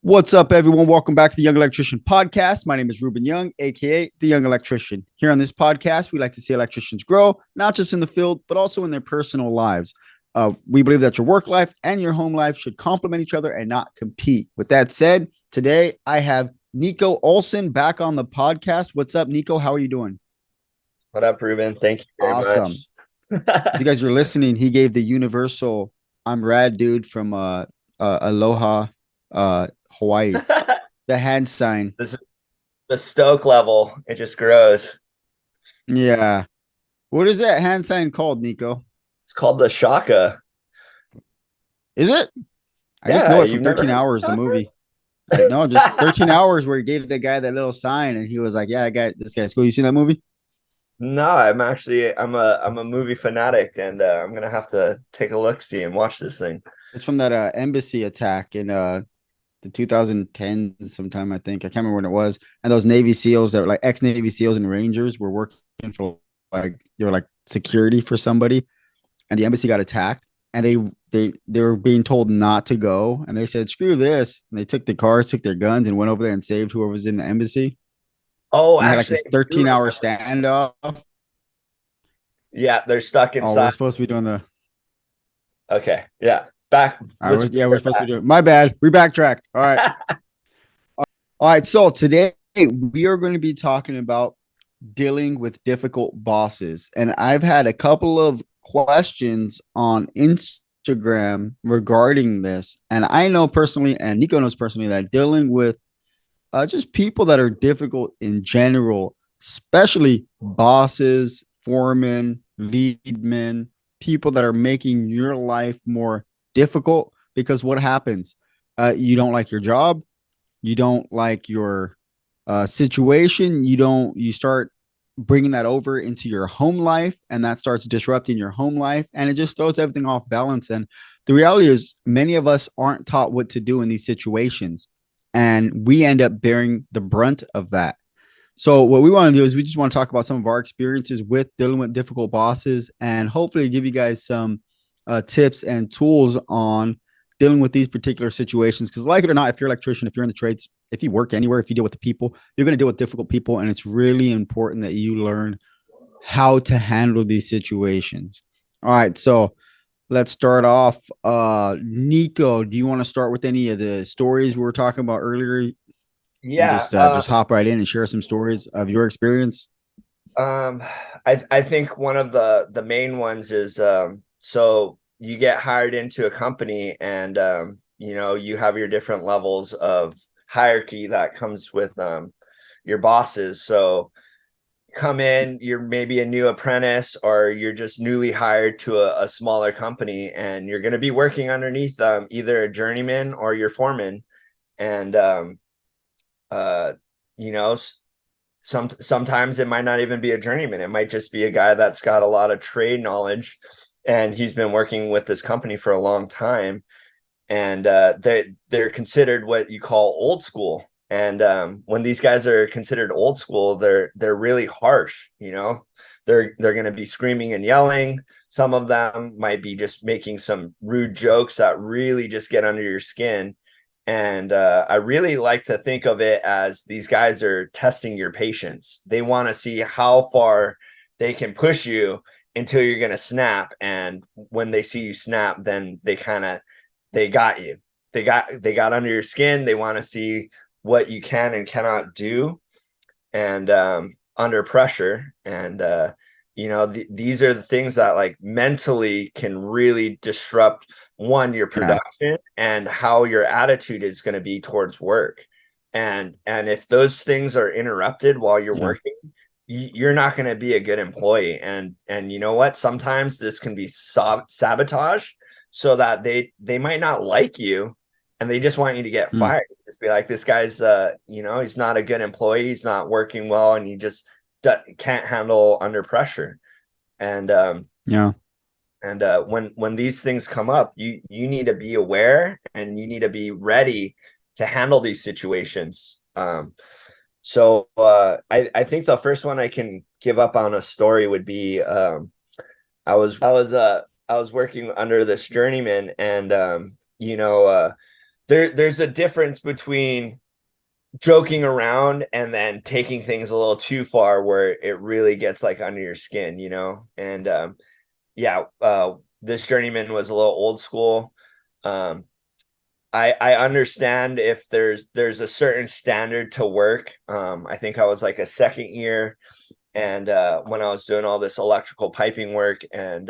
What's up, everyone? Welcome back to the Young Electrician Podcast. My name is Ruben Young, aka the Young Electrician. Here on this podcast, we like to see electricians grow, not just in the field, but also in their personal lives. We believe that your work life and your home life should complement each other and not compete. With that said, today I have Nico Olson back on the podcast. What's up, Nico? How are you doing? What up, Ruben? Thank you very Awesome. much. If you guys are listening, he gave the universal "I'm rad, dude" from Aloha, Hawaii. The hand sign. This is the stoke level. It just grows. Yeah. What is that hand sign called, Nico? It's called the Shaka. Is it? I just Yeah, know it you've from never 13 heard Hours, of the Shaka? movie. No, just 13 Hours where he gave the guy that little sign and he was like, yeah, this guy's cool. You seen that movie? No, I'm a movie fanatic, and I'm gonna have to take a look, see, and watch this thing. It's from that embassy attack in the 2010s sometime, I think. I can't remember when it was. And those Navy SEALs that were like ex-Navy SEAls and Rangers were working for they were like security for somebody, and the embassy got attacked, and they were being told not to go, and they said screw this, and they took the cars, took their guns, and went over there and saved whoever was in the embassy. Oh, And they had like actually, this I do 13-hour remember. standoff. Yeah, they're stuck Oh, we're inside. supposed to be doing the. Okay, yeah, back. I Let's was bring Yeah, we're it supposed to back. be doing. My bad. We backtracked. All right. All right. So today we are going to be talking about dealing with difficult bosses. And I've had a couple of questions on Instagram regarding this. And I know personally, and Nico knows personally, that dealing with just people that are difficult in general, especially bosses, foremen, lead men, people that are making your life more difficult. Because what happens? You don't like your job, you don't like your situation, you start bringing that over into your home life, and that starts disrupting your home life, and it just throws everything off balance. And the reality is many of us aren't taught what to do in these situations, and we end up bearing the brunt of that. So what we want to do is we just want to talk about some of our experiences with dealing with difficult bosses, and hopefully give you guys some tips and tools on dealing with these particular situations. Because like it or not, if you're an electrician, if you're in the trades, if you work anywhere, if you deal with the people, you're going to deal with difficult people, and it's really important that you learn how to handle these situations. All right, so let's start off. Nico, do you want to start with any of the stories we were talking about earlier, and Yeah. just hop right in and share some stories of your experience? Um, I think one of the main ones is so you get hired into a company, and you have your different levels of hierarchy that comes with your bosses. So come in, you're maybe a new apprentice, or you're just newly hired to a smaller company, and you're going to be working underneath either a journeyman or your foreman. And uh you know sometimes it might not even be a journeyman. It might just be a guy that's got a lot of trade knowledge, and he's been working with this company for a long time. And they're considered what you call old school. And when these guys are considered old school, they're really harsh. They're going to be screaming and yelling. Some of them might be just making some rude jokes that really just get under your skin. And I really like to think of it as these guys are testing your patience. They want to see how far they can push you until you're going to snap. And when they see you snap, then they got you. They got under your skin. They want to see what you can and cannot do, and under pressure. And these are the things that, like, mentally can really disrupt your Yeah, production and how your attitude is going to be towards work. And if those things are interrupted while you're yeah, working, you're not going to be a good employee. And you know what, sometimes this can be sabotage, so that they might not like you, and they just want you to get mm, fired. Just be like, this guy's he's not a good employee, he's not working well, and he just can't handle under pressure. And yeah, when these things come up, you need to be aware, and you need to be ready to handle these situations. So I think the first one I can give up on a story would be I was working under this journeyman, and there's a difference between joking around and then taking things a little too far where it really gets like under your skin, and yeah, this journeyman was a little old school. um I understand if there's a certain standard to work. I think I was like a second year, and when I was doing all this electrical piping work, and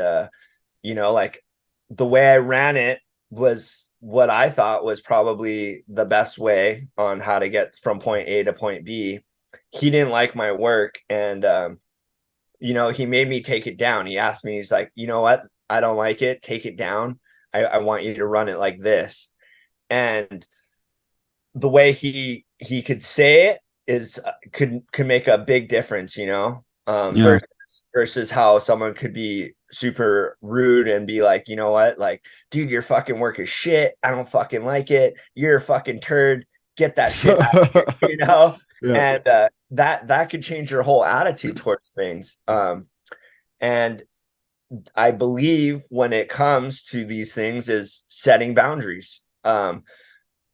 like the way I ran it was what I thought was probably the best way on how to get from point A to point B. He didn't like my work, and he made me take it down. He asked me, he's like, you know what? I don't like it. Take it down. I want you to run it like this. And the way he could say it is could make a big difference, Yeah. versus how someone could be super rude and be like, you know what, like, dude, your fucking work is shit. I don't fucking like it. You're a fucking turd. Get that shit out of here, Yeah. and that could change your whole attitude towards things. And I believe when it comes to these things is setting boundaries. Yep.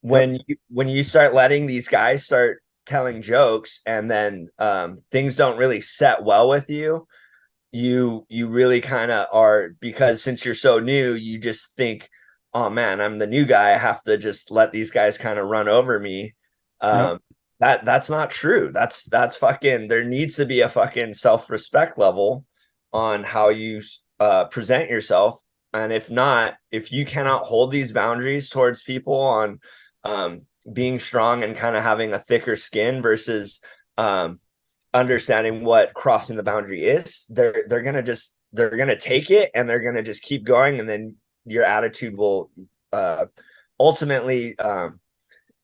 When you start letting these guys start telling jokes, and then things don't really set well with you, you really kind of are, because since you're so new, you just think, oh man, I'm the new guy, I have to just let these guys kind of run over me. Yep. um that's not true. That's fucking, there needs to be a fucking self-respect level on how you present yourself. And if not, if you cannot hold these boundaries towards people on um being strong and kind of having a thicker skin versus um understanding what crossing the boundary is, they're gonna take it, and they're gonna just keep going, and then your attitude will ultimately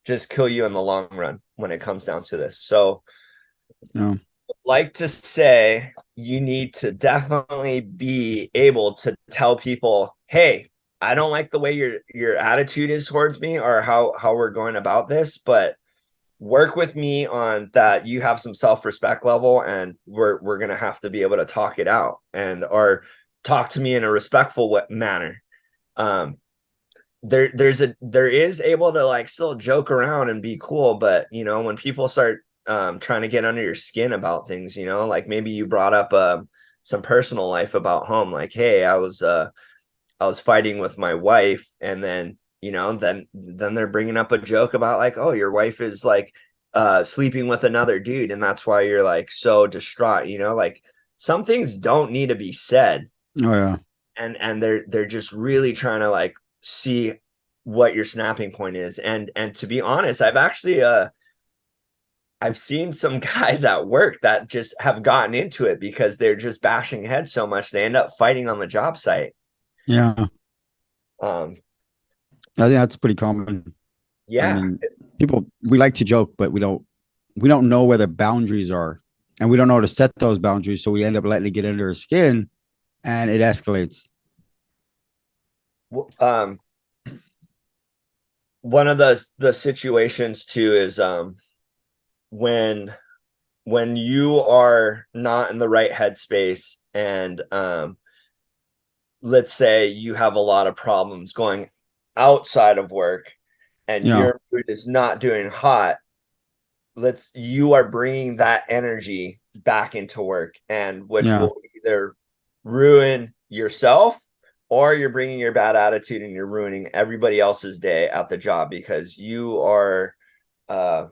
just kill you in the long run when it comes down to this. So No. like to say you need to definitely be able to tell people, hey, I don't like the way your attitude is towards me, or how we're going about this, but work with me on that. You have some self-respect level, and we're gonna have to be able to talk it out, and or talk to me in a respectful manner. um there is able to like still joke around and be cool, but when people start trying to get under your skin about things, like maybe you brought up some personal life about home, like, hey, I was fighting with my wife, and then then they're bringing up a joke about like, oh, your wife is like sleeping with another dude, and that's why you're like so distraught, like some things don't need to be said. Oh yeah. And they're just really trying to like see what your snapping point is. And to be honest, I've seen some guys at work that just have gotten into it because they're just bashing heads so much they end up fighting on the job site. Yeah. um I think that's pretty common. I yeah. mean, people we like to joke, but we don't know where the boundaries are, and we don't know how to set those boundaries. So we end up letting it get under our skin, and it escalates. um One of the situations too is when you are not in the right headspace, and let's say you have a lot of problems going outside of work, and Yeah. your mood is not doing hot. You are bringing that energy back into work, and which Yeah. will either ruin yourself, or you're bringing your bad attitude and you're ruining everybody else's day at the job, because you are uh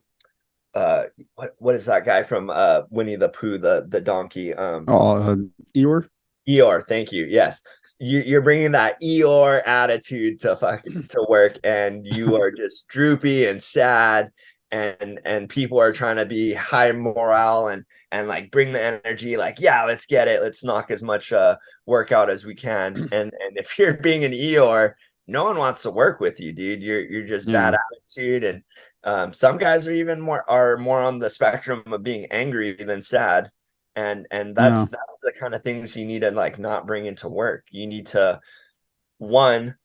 what is that guy from Winnie the Pooh, the donkey? Oh, Eeyore. Eeyore, thank you. Yes, you're bringing that Eeyore attitude to work, and you are just droopy and sad, and people are trying to be high morale, and like bring the energy, like, yeah, let's get it, let's knock as much work out as we can. And if you're being an Eeyore, no one wants to work with you, dude. You're just Yeah. bad attitude, and some guys are more on the spectrum of being angry than sad. And Yeah. that's the kind of things you need to like not bring into work. You need to, one,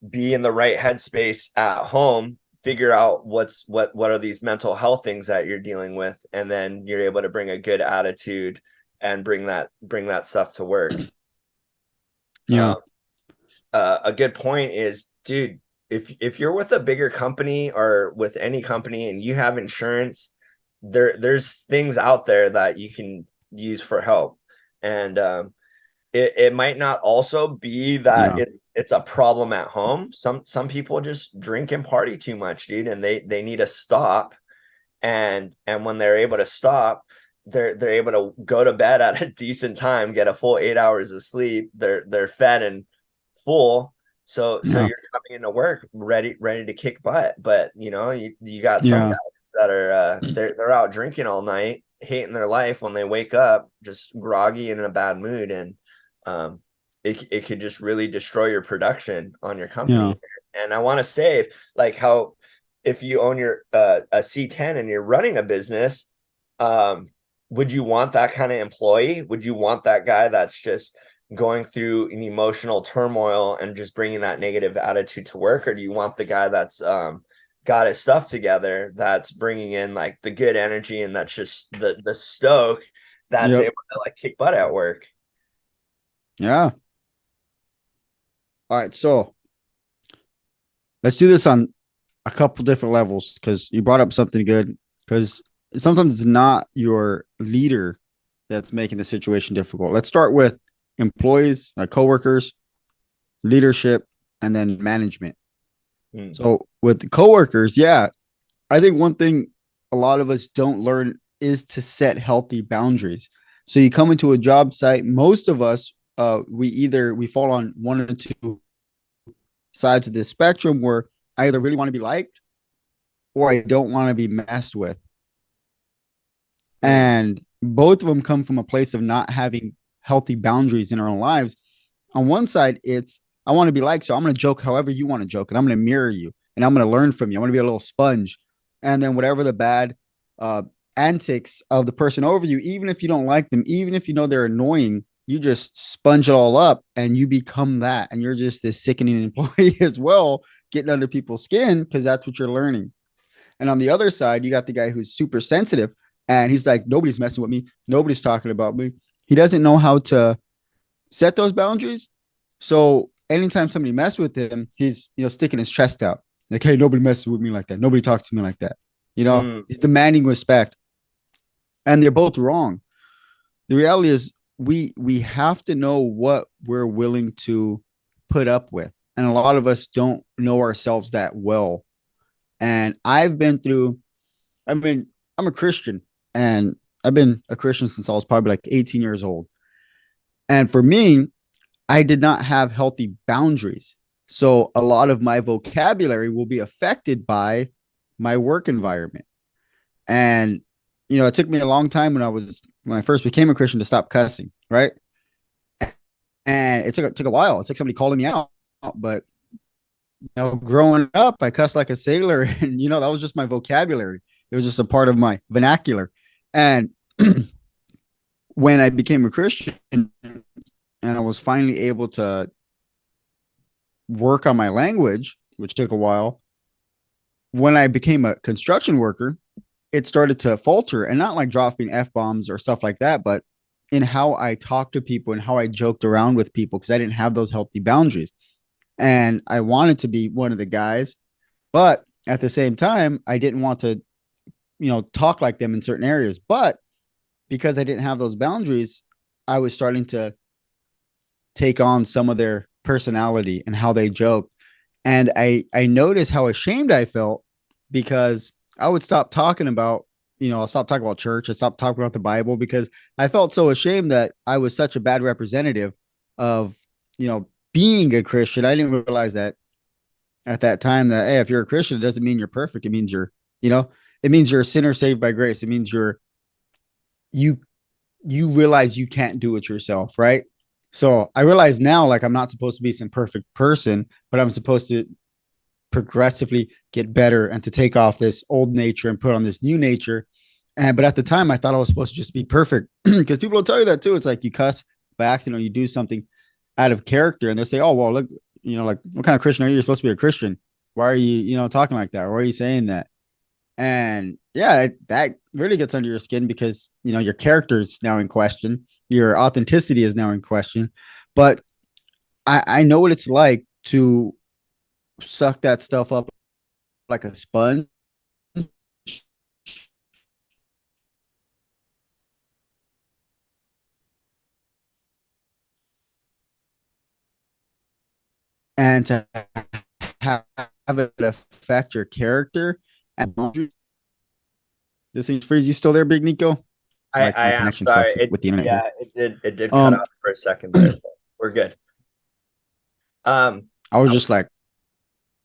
be in the right headspace at home figure out what are these mental health things that you're dealing with, and then you're able to bring a good attitude and bring that stuff to work. Yeah. A good point is, dude, if you're with a bigger company or with any company and you have insurance, there's things out there that you can use for help. And it might not also be that Yeah. it's a problem at home. Some people just drink and party too much, dude, and they need to stop. And when they're able to stop, they're able to go to bed at a decent time, get a full 8 hours of sleep. They're fed and full. So Yeah. you're coming into work ready to kick butt. But you got some Yeah. guys that are they're out drinking all night, hating their life. When they wake up, just groggy and in a bad mood, and um it could just really destroy your production on your Yeah. company. And I want to say, like, how if you own your a C10 and you're running a business, would you want that kind of employee? Would you want that guy that's just going through an emotional turmoil and just bringing that negative attitude to work? Or do you want the guy that's got his stuff together, that's bringing in like the good energy, and that's just the stoke that's Yep. able to like kick butt at work? Yeah. All right. So let's do this on a couple different levels because you brought up something good. Because sometimes it's not your leader that's making the situation difficult. Let's start with employees, like coworkers, leadership, and then management. So with the coworkers, yeah, I think one thing a lot of us don't learn is to set healthy boundaries. So you come into a job site, most of us, we fall on one or two sides of the spectrum where I either really want to be liked or I don't want to be messed with. And both of them come from a place of not having healthy boundaries in our own lives. On one side, it's I want to be liked, so I'm going to joke however you want to joke, and I'm going to mirror you, and I'm going to learn from you. I'm going to be a little sponge, and then whatever the bad uh, antics of the person over you, even if you don't like them, even if you know they're annoying, you just sponge it all up, and you become that, and you're just this sickening employee as well, getting under people's skin because that's what you're learning. And on the other side, you got the guy who's super sensitive, and he's like, nobody's messing with me, nobody's talking about me. He doesn't know how to set those boundaries. So anytime somebody messes with him, he's sticking his chest out. Like, hey, nobody messes with me like that. Nobody talks to me like that. He's demanding respect. And they're both wrong. The reality is we have to know what we're willing to put up with. And a lot of us don't know ourselves that well. And I'm a Christian, and I've been a Christian since I was probably like 18 years old. And for me, I did not have healthy boundaries. So a lot of my vocabulary will be affected by my work environment. And it took me a long time when I first became a Christian to stop cussing, right? And it took a while. It took somebody calling me out, but growing up, I cussed like a sailor, and that was just my vocabulary. It was just a part of my vernacular. And when I became a Christian and I was finally able to work on my language, which took a while, when I became a construction worker, it started to falter, and not like dropping F bombs or stuff like that, but in how I talked to people and how I joked around with people because I didn't have those healthy boundaries. And I wanted to be one of the guys, but at the same time, I didn't want to, talk like them in certain areas. But because I didn't have those boundaries, I was starting to take on some of their personality and how they joked. And I noticed how ashamed I felt because I would stop talking about, I'll stop talking about church. I stopped talking about the Bible because I felt so ashamed that I was such a bad representative of, being a Christian. I didn't realize that at that time that, hey, if you're a Christian, it doesn't mean you're perfect. It means it means you're a sinner saved by grace. It means you you realize you can't do it yourself, right? So I realize now, like, I'm not supposed to be some perfect person, but I'm supposed to progressively get better and to take off this old nature and put on this new nature. But at the time, I thought I was supposed to just be perfect because people will tell you that too. It's like you cuss by accident or you do something out of character, and they'll say, "Oh, well, look, like, what kind of Christian are you? You're supposed to be a Christian. why are you talking like that? Why are you saying that? And yeah, that really gets under your skin because your character is now in question, your authenticity is now in question. But I know what it's like to suck that stuff up like a sponge and to have it affect your character. And this seems freeze. You still there, Big Nico? My I am connection sorry. sucks with the internet here. Yeah, it did cut Um, off for a second there. But we're good. Um, I was just like,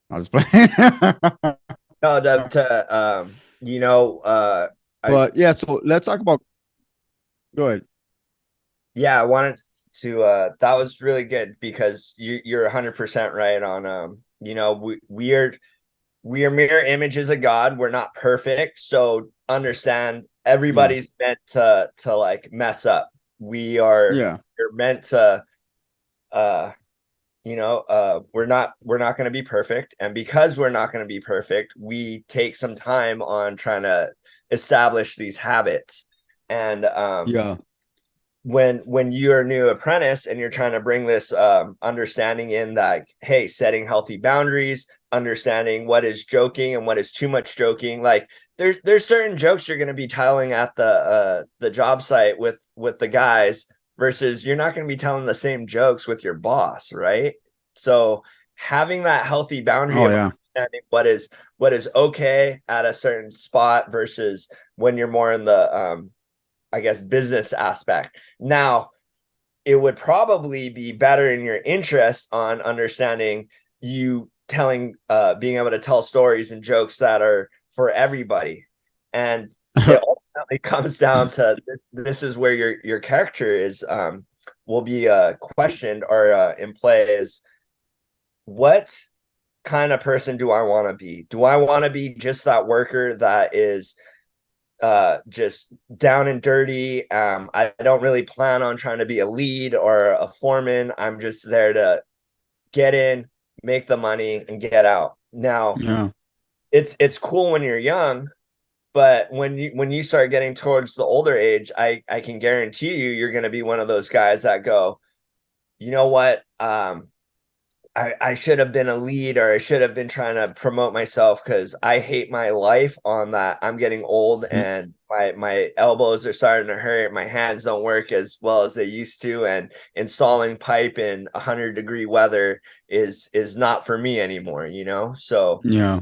I was playing. no, I But yeah, so let's talk about good. yeah, I wanted to that was really good because you're 100% right on we are mirror images of God. We're not perfect, so understand Yeah, everybody's meant to like mess up. yeah, We're meant to uh we're not going to be perfect, and because we're not going to be perfect, we take some time on trying to establish these habits. And yeah, when you're a new apprentice and you're trying to bring this understanding in that, hey, setting healthy boundaries, understanding what is joking and what is too much joking, like there's certain jokes you're going to be telling at the job site with the guys versus you're not going to be telling the same jokes with your boss, right? So having that healthy boundary oh of yeah, understanding what is okay at a certain spot versus when you're more in the I guess business aspect. Now, it would probably be better in your interest on understanding you telling being able to tell stories and jokes that are for everybody. And it ultimately comes down to this is where your character is will be questioned or in play is what kind of person do I want to be? Do I want to be just that worker that is just down and dirty? I don't really plan on trying to be a lead or a foreman. I'm just there to get in, make the money, and get out. Now, yeah, it's cool when you're young, but when you start getting towards the older age, I can guarantee you're going to be one of those guys that go, you know what? I should have been a lead, or I should have been trying to promote myself because I hate my life on that. I'm getting old yeah, and my elbows are starting to hurt. My hands don't work as well as they used to. And installing pipe in 100-degree weather is not for me anymore, you know? So yeah,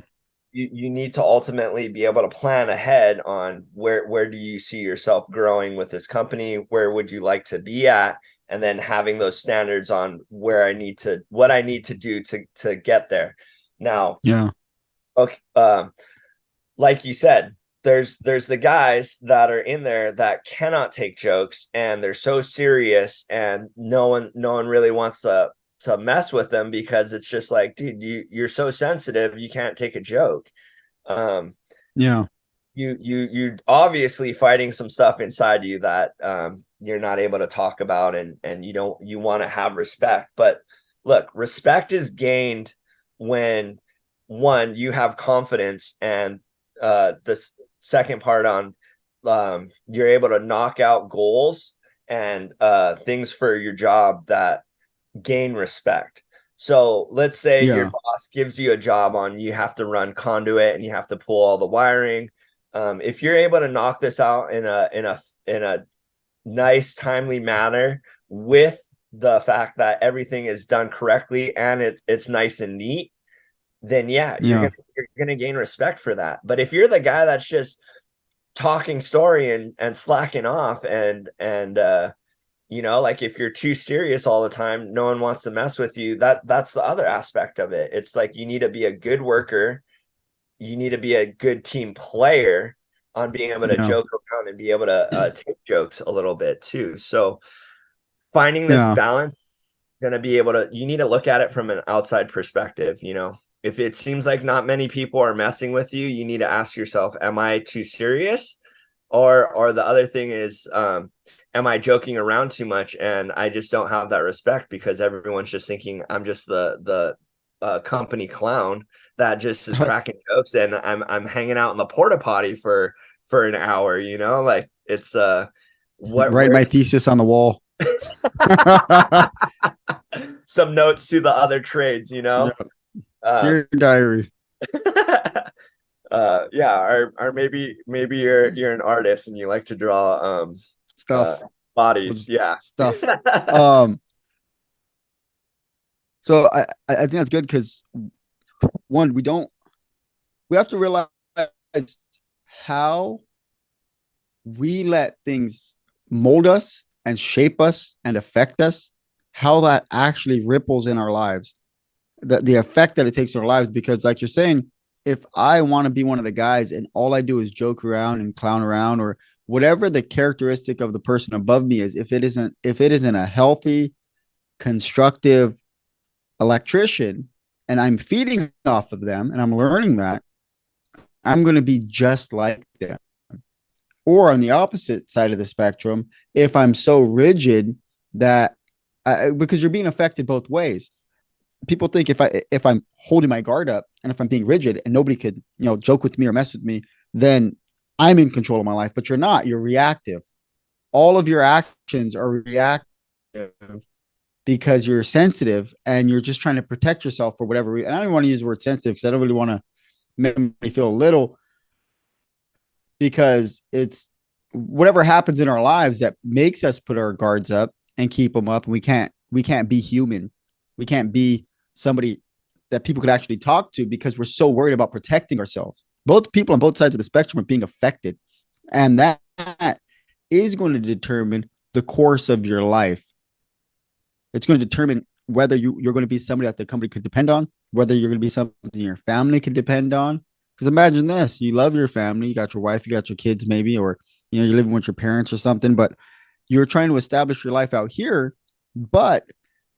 you need to ultimately be able to plan ahead on where do you see yourself growing with this company? Where would you like to be at? And then having those standards on what I need to do to get there. Now, yeah, okay, like you said, there's the guys that are in there that cannot take jokes and they're so serious and no one really wants to mess with them because it's just like, dude, you're so sensitive, you can't take a joke. Um, yeah, you're obviously fighting some stuff inside you that you're not able to talk about, and you want to have respect. But look, respect is gained when one, you have confidence, and this second part on you're able to knock out goals and things for your job that gain respect. So let's say your yeah, boss gives you a job on you have to run conduit and you have to pull all the wiring. If you're able to knock this out in a nice, timely manner with the fact that everything is done correctly and it's nice and neat, then yeah, you're yeah, gonna you're gonna gain respect for that. But if you're the guy that's just talking story and slacking off and like if you're too serious all the time, no one wants to mess with you. That's the other aspect of it. It's like you need to be a good worker, you need to be a good team player on being able to yeah, joke around and be able to take jokes a little bit too. So finding this yeah, balance, going to be able to, you need to look at it from an outside perspective. If it seems like not many people are messing with you, you need to ask yourself, am I too serious? Or the other thing is, am I joking around too much and I just don't have that respect because everyone's just thinking I'm just the company clown that just is cracking jokes, and I'm hanging out in the porta potty for an hour, you know, like it's what Write where my thesis on the wall. some notes to the other trades, you Yeah. know. uh Dear diary. yeah, or maybe you're an artist and you like to draw uh Stuff. bodies, yeah. Stuff. Um, so I think that's good because one, we have to realize how we let things mold us and shape us and affect us, how that actually ripples in our lives, the effect that it takes in our lives. Because, like you're saying, if I want to be one of the guys and all I do is joke around and clown around, or whatever the characteristic of the person above me is, if it isn't a healthy, constructive electrician, and I'm feeding off of them and I'm learning that, I'm going to be just like them. Or on the opposite side of the spectrum, if I'm so rigid that because you're being affected both ways. People think if I'm holding my guard up and if I'm being rigid and nobody could, joke with me or mess with me, then I'm in control of my life. But you're not. You're reactive. All of your actions are reactive because you're sensitive and you're just trying to protect yourself for whatever reason. And I don't want to use the word sensitive because I don't really want to make me feel a little, because it's whatever happens in our lives that makes us put our guards up and keep them up. And we can't be human. We can't be somebody that people could actually talk to because we're so worried about protecting ourselves. Both people on both sides of the spectrum are being affected. And that is going to determine the course of your life. It's going to determine whether you're going to be somebody that the company could depend on, whether you're going to be something your family could depend on. Because imagine this, you love your family, you got your wife, you got your kids maybe, or you're living with your parents or something, but you're trying to establish your life out here, but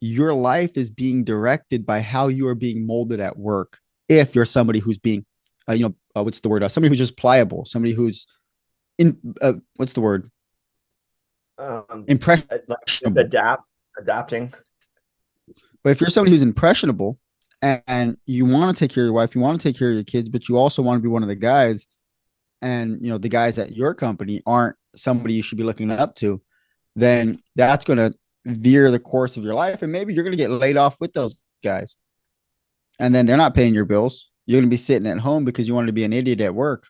your life is being directed by how you are being molded at work. If you're somebody who's being, what's the word? Somebody who's just pliable, somebody who's what's the word? It's Impressionable. adapting. But if you're somebody who's impressionable and you want to take care of your wife, you want to take care of your kids, but you also want to be one of the guys, and the guys at your company aren't somebody you should be looking up to, then that's going to veer the course of your life. And maybe you're going to get laid off with those guys. And then they're not paying your bills. You're going to be sitting at home because you wanted to be an idiot at work.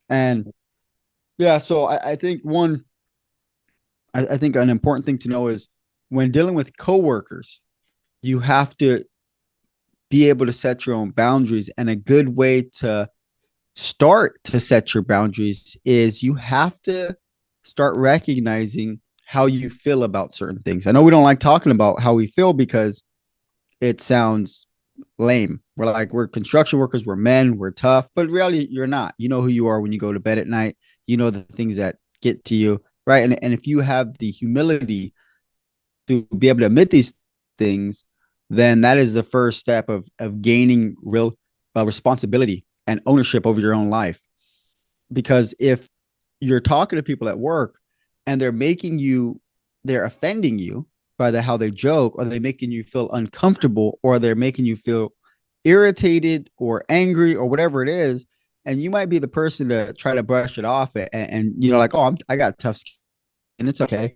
And yeah, so I think I think an important thing to know is when dealing with coworkers, you have to be able to set your own boundaries. And a good way to start to set your boundaries is you have to start recognizing how you feel about certain things. I know we don't like talking about how we feel because it sounds lame. We're construction workers, we're men, we're tough, but really you're not. You know who you are when you go to bed at night. You know the things that get to you, right? And if you have the humility to be able to admit these things, then that is the first step of gaining real responsibility and ownership over your own life. Because if you're talking to people at work and they're offending you by how they joke, or they're making you feel uncomfortable, or they're making you feel irritated or angry or whatever it is, and you might be the person to try to brush it off and like, oh, I got tough skin and it's okay.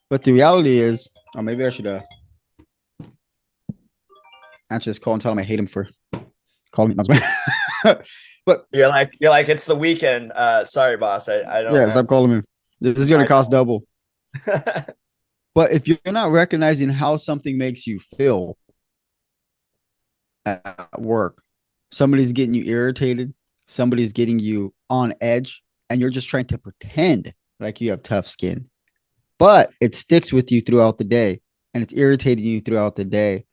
But the reality is, oh, maybe I should answer this call and tell him I hate him for calling me. But you're like it's the weekend. Sorry, boss. I don't. Yeah, stop calling me. This is going to cost double. But if you're not recognizing how something makes you feel at work, somebody's getting you irritated, somebody's getting you on edge, and you're just trying to pretend like you have tough skin, but it sticks with you throughout the day and it's irritating you throughout the day.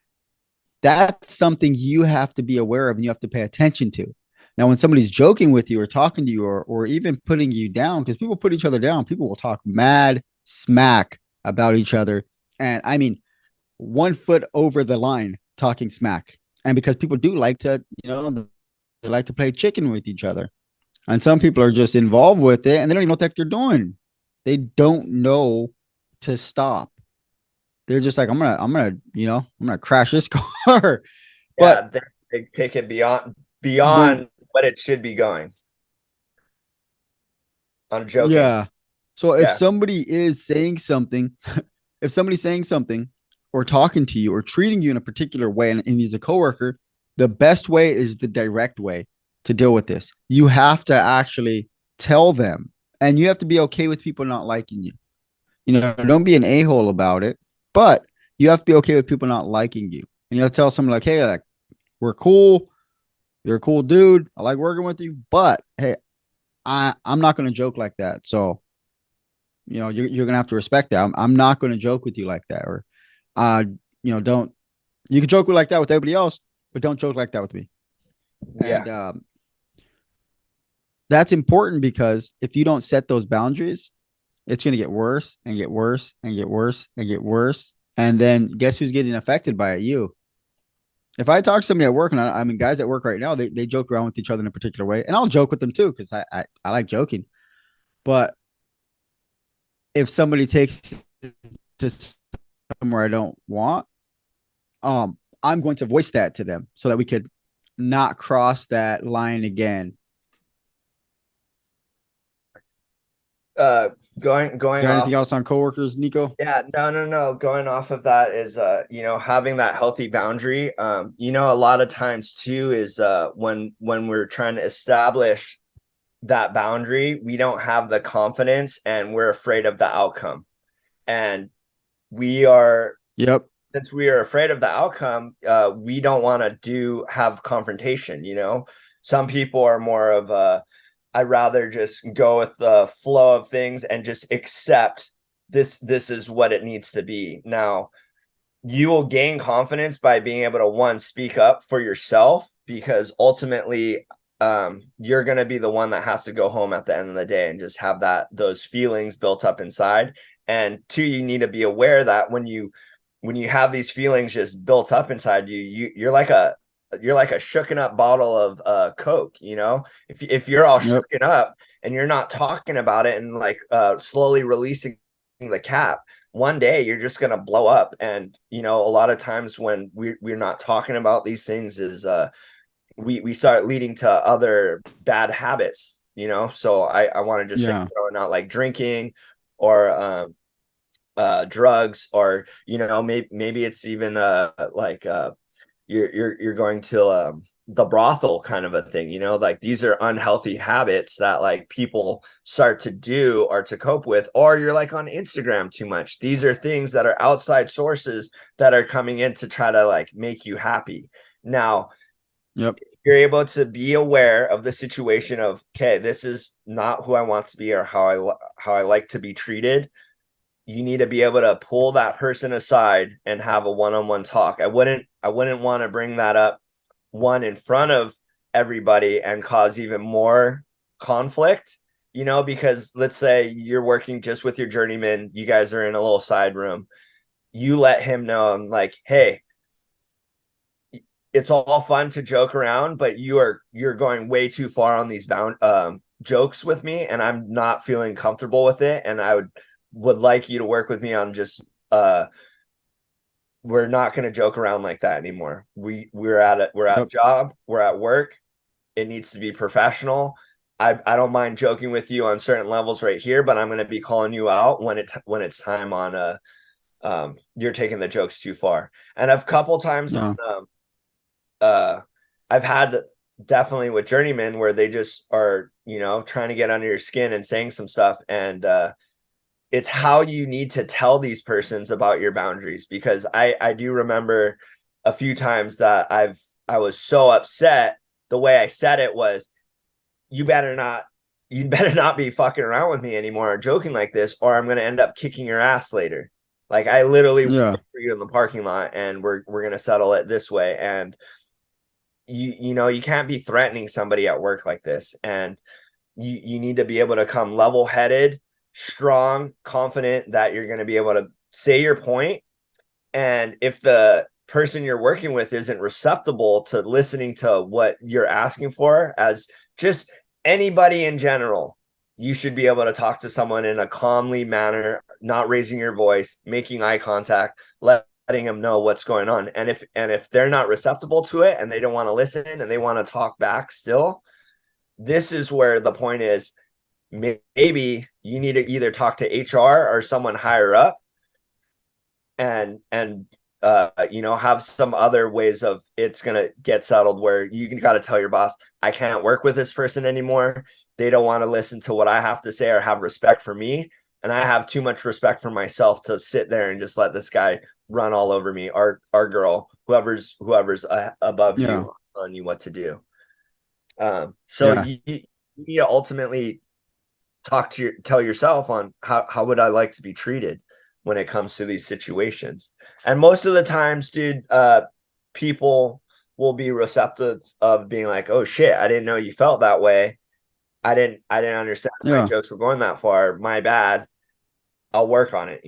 That's something you have to be aware of and you have to pay attention to. Now, when somebody's joking with you or talking to you or even putting you down, because people put each other down, people will talk mad smack about each other. And I mean, 1 foot over the line talking smack. And because people do like to, they like to play chicken with each other. And some people are just involved with it and they don't even know what the heck they're doing. They don't know to stop. they're just like, I'm gonna crash this car. But Yeah, they take it when beyond what it should be going. I'm joking. yeah. So if Yeah. somebody is saying something, if somebody's saying something or talking to you or treating you in a particular way and he's a coworker, the best way is the direct way to deal with this. You have to actually tell them, and you have to be okay with people not liking you. Don't be an a-hole about it, but you have to be okay with people not liking you. And you have to tell someone like, hey, like, we're cool. You're a cool dude. I like working with you, but hey, I'm not going to joke like that. So, you're going to have to respect that. I'm not going to joke with you like that. Or, uh, don't, you can joke like that with everybody else, but don't joke like that with me. Yeah. And that's important because if you don't set those boundaries, it's going to get worse and get worse and get worse and get worse. And then guess who's getting affected by it? You. If I talk to somebody at work, and I mean, guys at work right now, they joke around with each other in a particular way, and I'll joke with them too because I like joking. But if somebody takes it to somewhere I don't want, I'm going to voice that to them so that we could not cross that line again. Uh, going Got off. anything else on coworkers, Nico? Yeah, no. Going off of that is having that healthy boundary. A lot of times too is when we're trying to establish that boundary, we don't have the confidence and we're afraid of the outcome. And we are Yep. since we are afraid of the outcome, we don't want to have confrontation. Some people are more of I'd rather just go with the flow of things and just accept this is what it needs to be. Now, you will gain confidence by being able to one, speak up for yourself, because ultimately you're going to be the one that has to go home at the end of the day and just have those feelings built up inside. And two, you need to be aware that when you have these feelings just built up inside you're like a shooken up bottle of Coke. If you're all Yep. shooken up and you're not talking about it and like slowly releasing the cap, one day you're just going to blow up. And a lot of times when we're not talking about these things is we start leading to other bad habits. So I want to just say, Yeah. not like drinking or drugs, or maybe it's even like you're going to the brothel kind of a thing. Like these are unhealthy habits that like people start to do or to cope with. Or you're like on Instagram too much. These are things that are outside sources that are coming in to try to like make you happy. Now, Yep. you're able to be aware of the situation of, okay, this is not who I want to be or how I like to be treated. You need to be able to pull that person aside and have a one-on-one talk. I wouldn't want to bring that up one in front of everybody and cause even more conflict, because let's say you're working just with your journeyman, you guys are in a little side room. You let him know, I'm like, hey, it's all fun to joke around, but you're going way too far on these jokes with me, and I'm not feeling comfortable with it. And I would like you to work with me on just we're not going to joke around like that anymore. We're at it. We're at Yep. job. We're at work. It needs to be professional. I don't mind joking with you on certain levels right here, but I'm going to be calling you out when it's time on you're taking the jokes too far. And a couple times Yeah. on uh I've had definitely with journeymen where they just are trying to get under your skin and saying some stuff. And it's how you need to tell these persons about your boundaries, because I do remember a few times that I was so upset. The way I said it was, you better not be fucking around with me anymore or joking like this, or I'm going to end up kicking your ass later. Like I literally Yeah. for you in the parking lot, and we're going to settle it this way. And you can't be threatening somebody at work like this. And you need to be able to come level-headed, strong, confident that you're going to be able to say your point. And if the person you're working with isn't receptible to listening to what you're asking for, as just anybody in general, you should be able to talk to someone in a calmly manner, not raising your voice, making eye contact, letting them know what's going on. And if they're not receptible to it and they don't want to listen and they want to talk back still, this is where the point is, maybe you need to either talk to HR or someone higher up and have some other ways of it's gonna get settled, where you got to tell your boss, I can't work with this person anymore. They don't want to listen to what I have to say or have respect for me, and I have too much respect for myself to sit there and just let this guy run all over me, or our girl, whoever's above Yeah. you, telling you what to do. So Yeah. you need to ultimately tell yourself on how would I like to be treated when it comes to these situations. And most of the times, dude, people will be receptive of being like, oh shit, I didn't know you felt that way. I didn't understand my Yeah. jokes were going that far. My bad. I'll work on it,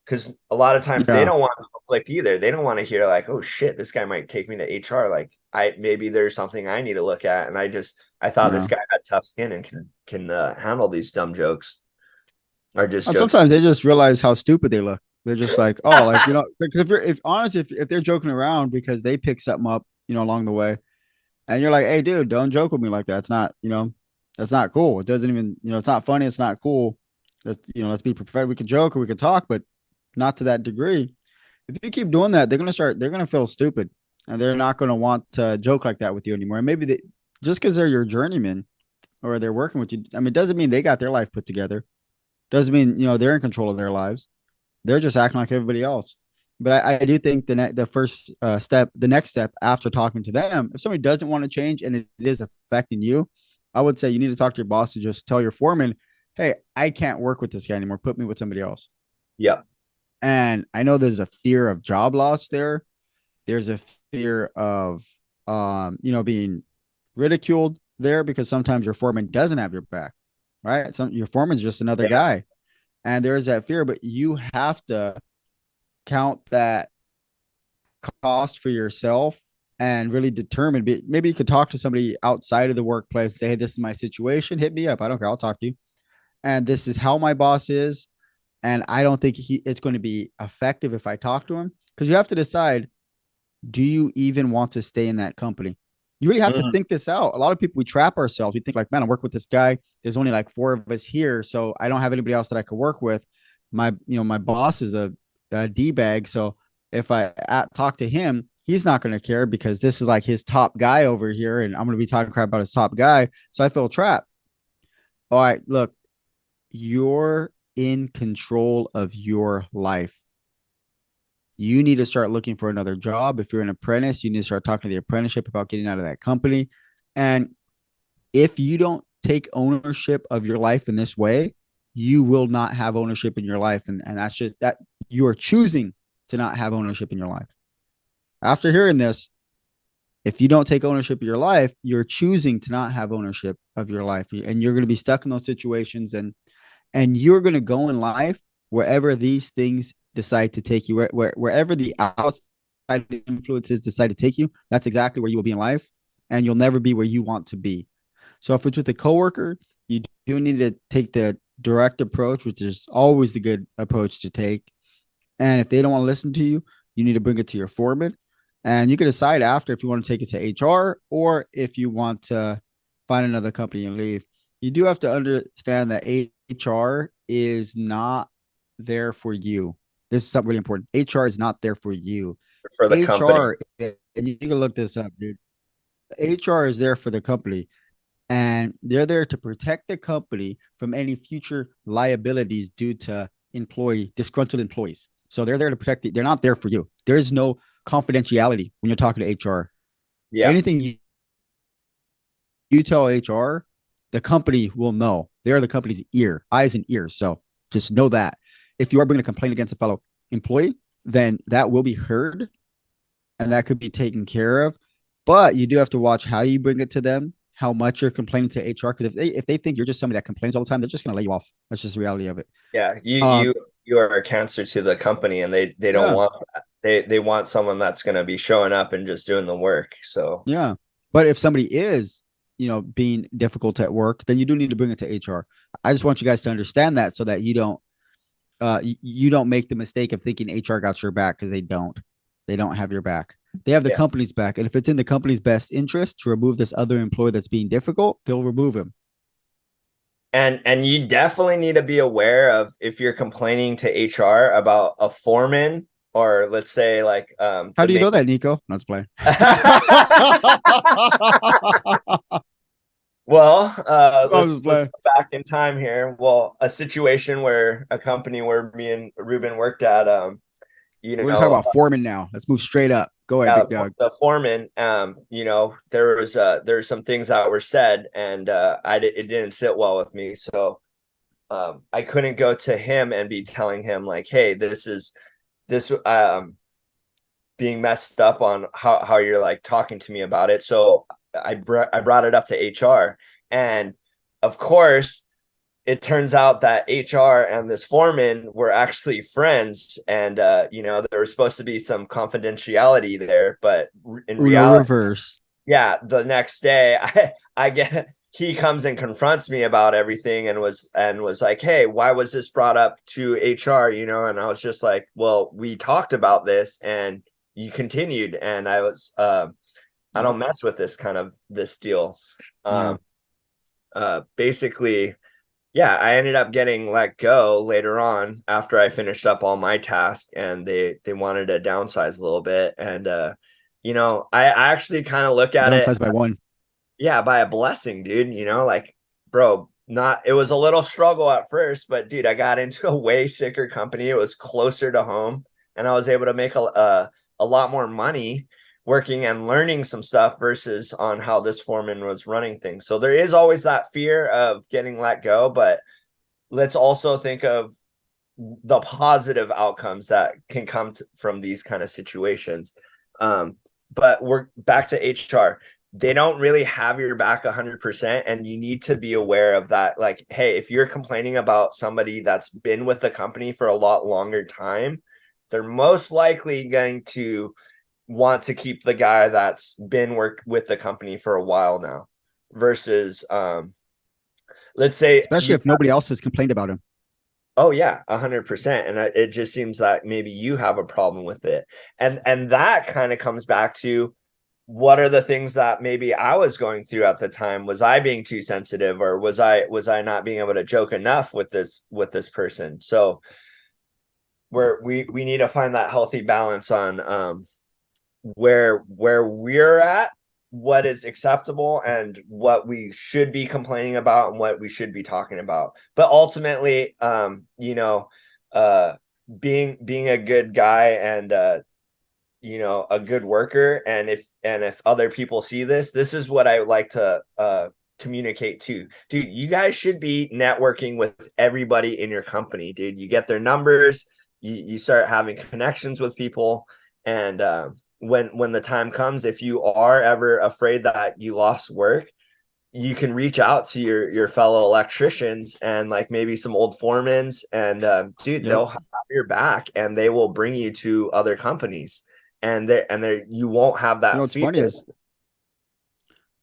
because a lot of times they Yeah. don't want conflict either. They don't want to hear like, oh shit, this guy might take me to HR. Like maybe there's something I need to look at. And I thought this Yeah. guy had tough skin and can handle these dumb jokes, or just And jokes. sometimes they just realize how stupid they look. They're just like, oh, like, because if honestly, if they're joking around because they pick something up, along the way, and you're like, hey, dude, don't joke with me like that. It's not, that's not cool. It doesn't even, it's not funny. It's not cool. Let's be prepared. We could joke or we could talk, but not to that degree. If you keep doing that, they're gonna feel stupid, and they're not gonna want to joke like that with you anymore. And maybe just because they're your journeyman or they're working with you, I mean, it doesn't mean they got their life put together. Doesn't mean they're in control of their lives. They're just acting like everybody else. But I do think the first step, the next step after talking to them, if somebody doesn't want to change and it is affecting you, I would say you need to talk to your boss and just tell your foreman, hey, I can't work with this guy anymore. Put me with somebody else. Yeah. And I know there's a fear of job loss there. There's a fear of being ridiculed there, because sometimes your foreman doesn't have your back, right? Your foreman's just another Yeah. guy. And there is that fear, but you have to count that cost for yourself and really determine. Maybe you could talk to somebody outside of the workplace, say, hey, this is my situation. Hit me up. I don't care. I'll talk to you. And this is how my boss is. And I don't think it's going to be effective if I talk to him, because you have to decide, do you even want to stay in that company? You really have to Mhm. think this out. A lot of people, we trap ourselves. We think like, man, I work with this guy. There's only like 4 of us here, so I don't have anybody else that I could work with. My boss is a D bag. So if I talk to him, he's not going to care because this is like his top guy over here, and I'm going to be talking crap about his top guy. So I feel trapped. All right, look, you're in control of your life. You need to start looking for another job. If you're an apprentice, you need to start talking to the apprenticeship about getting out of that company. And if you don't take ownership of your life in this way, you will not have ownership in your life. And that's just that you are choosing to not have ownership in your life. After hearing this, if you don't take ownership of your life, you're choosing to not have ownership of your life. And you're going to be stuck in those situations, and you're going to go in life wherever these things decide to take you, wherever the outside influences decide to take you. That's exactly where you will be in life, and you'll never be where you want to be. So if it's with a coworker, you do need to take the direct approach, which is always the good approach to take. And if they don't want to listen to you, you need to bring it to your foreman, and you can decide after if you want to take it to HR or if you want to find another company and leave. You do have to understand that HR is not there for you. This is something really important. HR is not there for you. For the company. HR, and you can look this up, dude. HR is there for the company, and they're there to protect the company from any future liabilities due to disgruntled employees. So they're there to protect they're not there for you. There is no confidentiality when you're talking to HR. Yeah. Anything you tell HR, the company will know. They're the company's eyes and ears. So just know that if you are bringing a complaint against a fellow employee, then that will be heard and that could be taken care of. But you do have to watch how you bring it to them, how much you're complaining to HR. Because if they think you're just somebody that complains all the time, they're just going to lay you off. That's just the reality of it. Yeah. You Um, you you are a cancer to the company, and they don't yeah, want that. They want someone that's going to be showing up and just doing the work. So yeah. But if somebody is being difficult at work, then you do need to bring it to HR. I just want you guys to understand that so that you don't make the mistake of thinking HR got your back, because they don't. They don't have your back. They have the Yeah. company's back. And if it's in the company's best interest to remove this other employee that's being difficult, they'll remove him. And you definitely need to be aware of if you're complaining to HR about a foreman, or let's say like How the do you main know that, Nico? Let's play. Well, Let's let's play. go back in time here. Well, a situation where a company where me and Ruben worked at, you We're gonna talk know, about foreman now. Let's move straight up. Go ahead, yeah, big dog. the foreman, there's some things that were said, and it didn't sit well with me, so I couldn't go to him and be telling him like, hey, this being messed up on how you're like talking to me about it. So I brought it up to HR, and of course it turns out that HR and this foreman were actually friends, and there was supposed to be some confidentiality there, but in Uno reality, reverse. yeah, the next day I get he comes and confronts me about everything, and was like, hey, why was this brought up to HR, and I was just like, well, we talked about this and you continued, and I Yeah. don't mess with this deal. Yeah. um Basically, yeah, I ended up getting let go later on after I finished up all my tasks, and they wanted to downsize a little bit, and I actually kind of look at it, Downsized by one. yeah, by a blessing, dude. Like, bro, not it was a little struggle at first, but dude, I got into a way sicker company. It was closer to home, and I was able to make a lot more money working and learning some stuff versus on how this foreman was running things. So there is always that fear of getting let go, but let's also think of the positive outcomes that can come from these kind of situations. But we're back to HR. They don't really have your back 100%, and you need to be aware of that. Like, hey, if you're complaining about somebody that's been with the company for a lot longer time, they're most likely going to want to keep the guy that's been with the company for a while now, versus let's say Especially you, if nobody else has complained about him. oh yeah, 100%. And it just seems that maybe you have a problem with it. And that kind of comes back to, what are the things that maybe I was going through at the time? Was I being too sensitive, or was I not being able to joke enough with this person? So we need to find that healthy balance on where we're at, what is acceptable, and what we should be complaining about, and what we should be talking about. But ultimately, uh being a good guy, and a good worker, and if other people see this is what I would like to communicate to, dude. You guys should be networking with everybody in your company, dude. You get their numbers, you start having connections with people, and when the time comes, if you are ever afraid that you lost work, you can reach out to your fellow electricians and like maybe some old foremans, and dude, Yep. they'll have your back, and they will bring you to other companies, and there you won't have You know that what's fear. funny is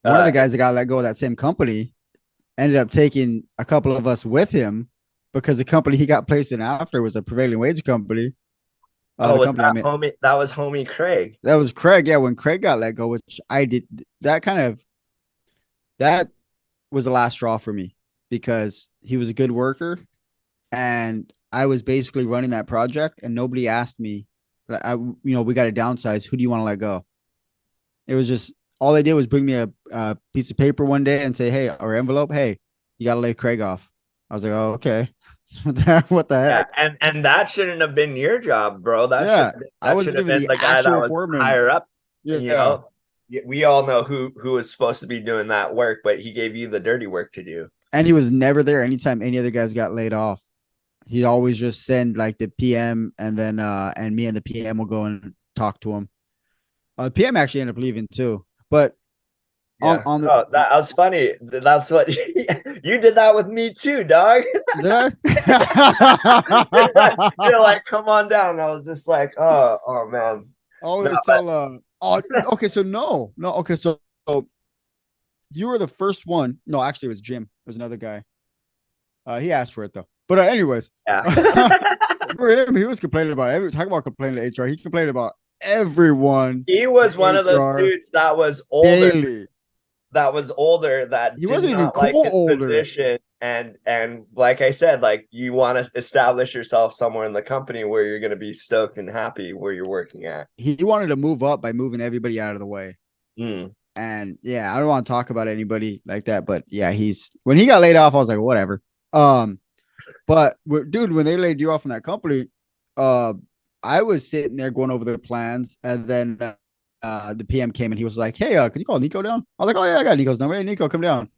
one of uh the guys that got let go of that same company ended up taking a couple of us with him, because the company he got placed in after was a prevailing wage company. oh, The was company I that mean, homie? That was homie Craig. that was Craig. Yeah, when Craig got let go, which I did, that was the last straw for me, because he was a good worker, and I was basically running that project, and nobody asked me. We got to downsize. Who do you want to let go? It was just all they did was bring me a piece of paper one day and say, "Hey," or envelope, "Hey, you got to lay Craig off." I was like, "Oh, okay." What the Yeah, heck? and that shouldn't have been your job, bro. That should Yeah, I that was should have given been the the guy that actual was foreman. higher up. Yeah, We all know who was supposed to be doing that work, but he gave you the dirty work to do. and he was never there anytime any other guys got laid off. He always just send like the PM, and then and me and the PM will go and talk to him. The PM actually ended up leaving too, but Yeah. on the Oh, that was funny. That's what you did that with me too, dog. did I? You're like, come on down. I was just like, oh man. No, Always but tell oh okay, so no, okay, so you were the first one. No, actually, it was Jim. It was another guy. He asked for it though. But anyways, Yeah. for him, he was complaining about talk about complaining to HR. He complained about everyone He was one in of those HR dudes that was older, daily. that He did wasn't even not like cool his older. position. And like I said, like you want to establish yourself somewhere in the company where you're going to be stoked and happy where you're working at. He wanted to move up by moving everybody out of the way. Mm. And yeah, I don't want to talk about anybody like that, but yeah, he's when he got laid off, I was like, whatever. Um, but dude, when they laid you off from that company, uh, I was sitting there going over the plans, and then the PM came and he was like, "Hey, can you call Nico down?" I was like, "Oh yeah, I got Nico's number. Hey, Nico, come down."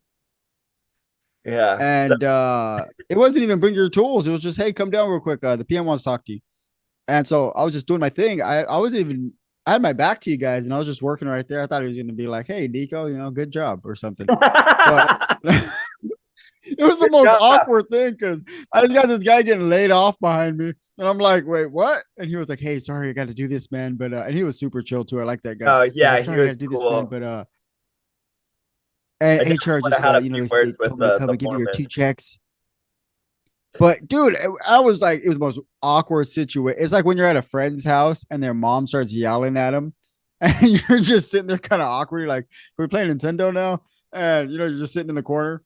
Yeah. And it wasn't even bring your tools. It was just, "Hey, come down real quick. The PM wants to talk to you." And so I was just doing my thing. I wasn't even. I had my back to you guys, and I was just working right there. I thought he was going to be like, "Hey, Nico, good job" or something. But it was the Good most job. awkward thing because I just got this guy getting laid off behind me. And I'm like, wait, what? And he was like, hey, sorry, I got to do this, man. But and he was super chill too. I like that guy. Oh He's yeah, like, he sorry, I got was to do this, man. cool. But I and definitely HR would have just had a they, few they words with told me to come the and give you your foreman. 2 checks. But dude, I was like, it was the most awkward situation. It's like when you're at a friend's house and their mom starts yelling at them, and you're just sitting there kind of awkward. You're like, are we playing Nintendo now? And you're just sitting in the corner.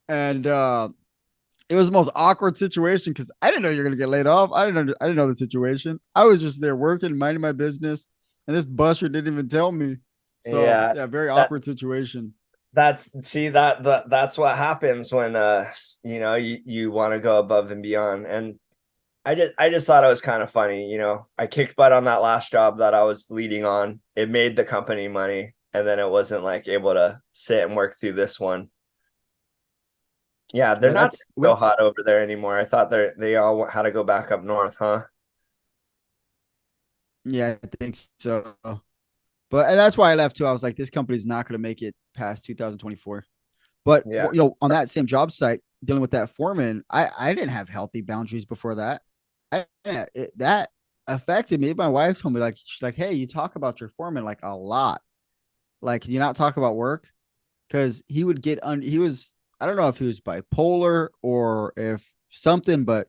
And it was the most awkward situation because I didn't know you're gonna get laid off. I didn't know the situation. I was just there working, minding my business, and this buster didn't even tell me. So Yeah. yeah, very That awkward situation. that's see that's what happens when you want to go above and beyond. And I just thought it was kind of funny. I kicked butt on that last job that I was leading on. It made the company money, and then it wasn't like able to sit and work through this one. Yeah, they're Yeah, not that's so when. hot over there anymore. I thought they all had to go back up north, huh? Yeah, I think so. But and that's why I left too. I was like, this company's not going to make it past 2024. But Yeah. on that same job site, dealing with that foreman, I didn't have healthy boundaries before that. That affected me. My wife told me like she's like, hey, you talk about your foreman like a lot. Like, can you not talk about work? Because he would get he was I don't know if he was bipolar or if something, but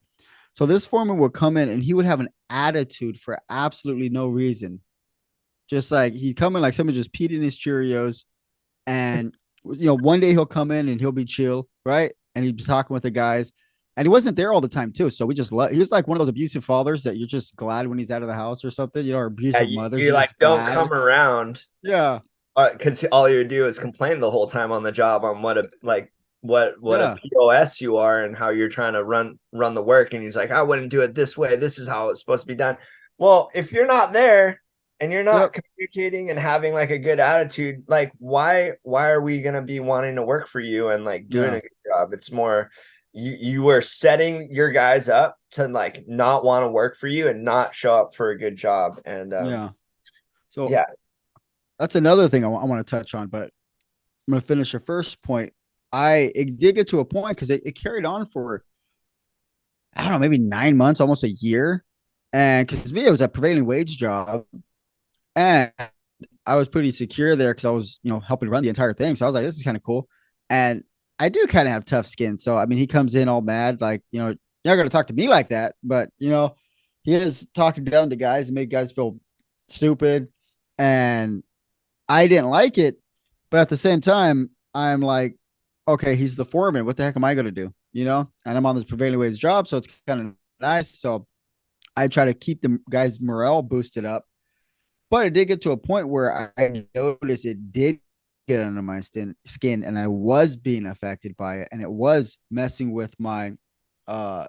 so this foreman would come in and he would have an attitude for absolutely no reason. Just like he'd come in like someone just peed in his Cheerios, and one day he'll come in and he'll be chill, right? And he'd be talking with the guys. And he wasn't there all the time too. So we just he was like one of those abusive fathers that you're just glad when he's out of the house or something, or Yeah, abusive mothers, you you're like just don't glad. come around Yeah. because all you would do is complain the whole time on the job on what a Yeah. POS you are and how you're trying to run the work. And he's like, I wouldn't do it this way. This is how it's supposed to be done. Well, if you're not there and you're not Yep. communicating and having like a good attitude, like why are we gonna be wanting to work for you and like doing Yeah. a good job? It's more you were setting your guys up to like not want to work for you and not show up for a good job. And Yeah. So yeah, that's another thing I want to touch on, but I'm going to finish the first point. It did get to a point because it carried on for, I don't know, maybe 9 months, almost a year. And because me, it was a prevailing wage job. And I was pretty secure there because I was, helping run the entire thing. So I was like, this is kind of cool. And I do kind of have tough skin. So, I mean, he comes in all mad, like, you're not going to talk to me like that. But, he is talking down to guys and make guys feel stupid. And I didn't like it. But at the same time, I'm like, okay, he's the foreman. What the heck am I going to do? And I'm on this prevailing wage job. So it's kind of nice. So I try to keep the guys' morale boosted up. But it did get to a point where I noticed it did get under my skin and I was being affected by it. And it was messing with uh,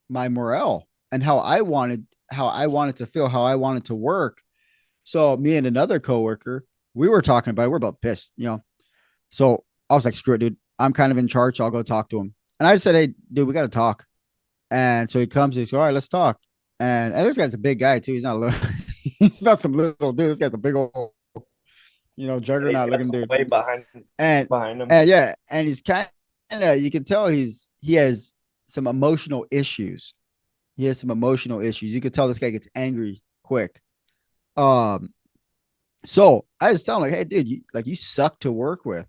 my morale and how I wanted to feel, how I wanted to work. So me and another coworker, we were talking about it. We're both pissed. So I was like, screw it, dude. I'm kind of in charge. So I'll go talk to him. And I said, hey, dude, we got to talk. And so he comes, he's like, all right, let's talk. And this guy's a big guy too. He's not a little, he's not some little dude. This guy's a big old, he's juggernaut got looking some dude. weight And behind him. and yeah, and he's kind of, you can tell he has some emotional issues. He has some emotional issues. You could tell this guy gets angry quick. Um, so I just tell him like, hey, dude, you suck to work with.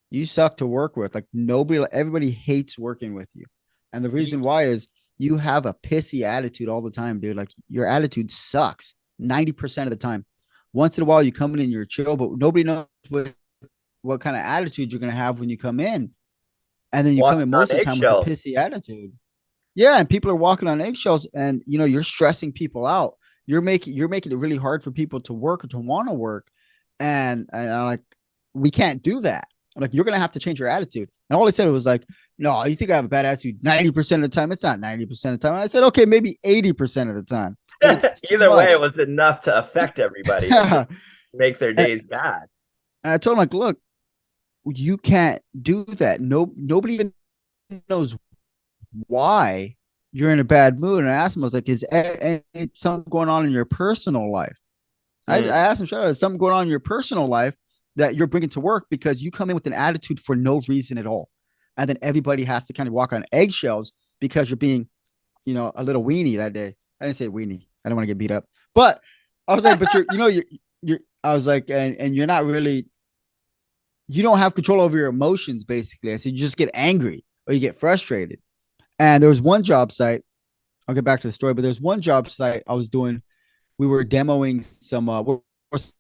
You suck to work with. Like nobody, everybody hates working with you. And the reason why is you have a pissy attitude all the time, dude. Like your attitude sucks 90% of the time. Once in a while, you come in and you're chill, but nobody knows what kind of attitude you're going to have when you come in. And then you come Walking in on most of the time with a eggshells. pissy attitude. Yeah, and people are walking on eggshells, and you're stressing people out. You're making it really hard for people to work or to want to work, and I'm like, we can't do that. I'm like, you're gonna have to change your attitude. And all I said was like, no, you think I have a bad attitude 90% of the time? It's not 90% of the time. And I said, okay, maybe 80% of the time, but it's too Either way, it much. was enough to affect everybody and just Yeah, make their and, days bad. and I told him like, look, you can't do that. No, nobody even knows why you're in a bad mood. And I asked him, I was like, is something going on in your personal life? I Mm. asked him, shut up, is something going on in your personal life that you're bringing to work because you come in with an attitude for no reason at all. And then everybody has to kind of walk on eggshells because you're being, a little weenie that day. I didn't say weenie. I don't want to get beat up. But I was like, but I was like, and you're not really, you don't have control over your emotions, basically. I said, you just get angry or you get frustrated. And there was one job site. I'll get back to the story, but there's one job site I was doing. We were demoing some, we're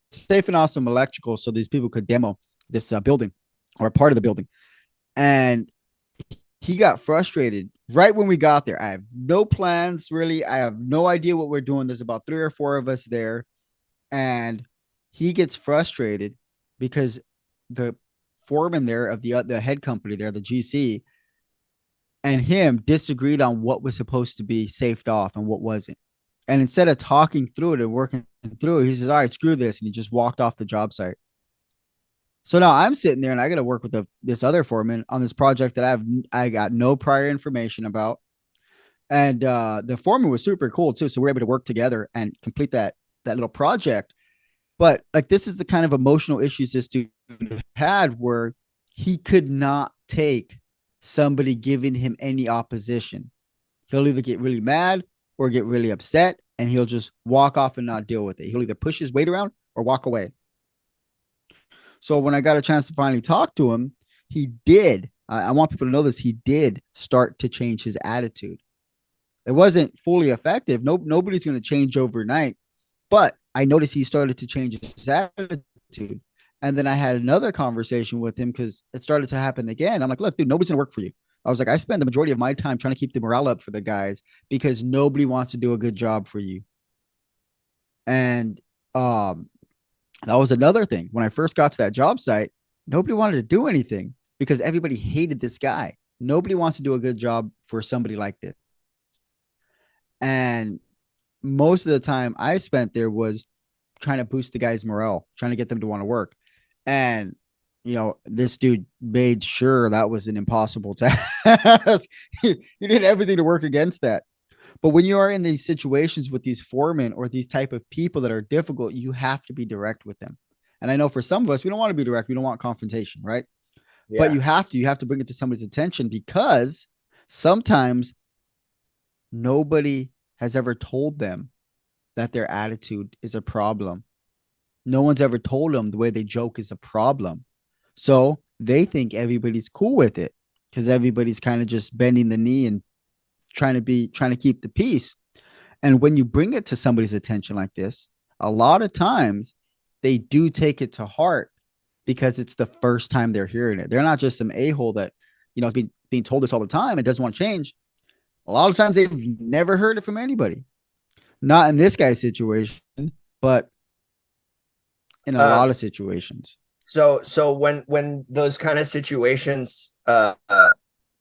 safing off some electrical so these people could demo this building or part of the building. And he got frustrated right when we got there. I have no plans really. I have no idea what we're doing. There's about 3 or 4 of us there. And he gets frustrated because the foreman there of the head company there, the GC, and him disagreed on what was supposed to be safed off and what wasn't. And instead of talking through it and working through it, he says, all right, screw this. And he just walked off the job site. So now I'm sitting there and I got to work with this other foreman on this project that I got no prior information about. And the foreman was super cool too. So we're able to work together and complete that little project. But like this is the kind of emotional issues this dude had where he could not take somebody giving him any opposition. He'll either get really mad or get really upset, and he'll just walk off and not deal with it. He'll either push his weight around or walk away. So when I got a chance to finally talk to him, he did. I want people to know this. He did start to change his attitude. It wasn't fully effective. Nobody's going to change overnight, but I noticed he started to change his attitude. And then I had another conversation with him because it started to happen again. I'm like, look, dude, nobody's going to work for you. I was like, I spend the majority of my time trying to keep the morale up for the guys because nobody wants to do a good job for you. And that was another thing. When I first got to that job site, nobody wanted to do anything because everybody hated this guy. Nobody wants to do a good job for somebody like this. And most of the time I spent there was trying to boost the guys' morale, trying to get them to want to work. And this dude made sure that was an impossible task. He did everything to work against that. But when you are in these situations with these foremen or these type of people that are difficult, you have to be direct with them. And I know for some of us, we don't want to be direct. We don't want confrontation, right? But Yeah. you have to bring it to somebody's attention because sometimes nobody has ever told them that their attitude is a problem. No one's ever told them the way they joke is a problem. So they think everybody's cool with it because everybody's kind of just bending the knee and trying to keep the peace. And when you bring it to somebody's attention like this, a lot of times they do take it to heart because it's the first time they're hearing it. They're not just some a-hole that, is being told this all the time and doesn't want to change. A lot of times they've never heard it from anybody. Not in this guy's situation, but in a lot Um, of situations. so when those kind of situations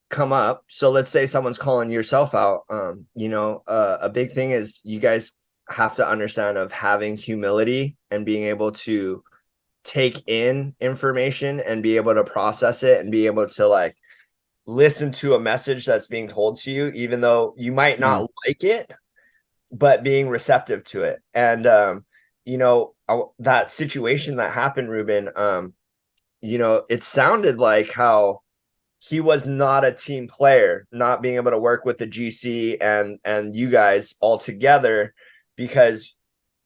come up, so let's say someone's calling yourself out, a big thing is you guys have to understand of having humility and being able to take in information and be able to process it and be able to like listen to a message that's being told to you, even though you might Yeah. not like it, but being receptive to it. And that situation that happened, Ruben, it sounded like how he was not a team player, not being able to work with the GC and you guys all together, because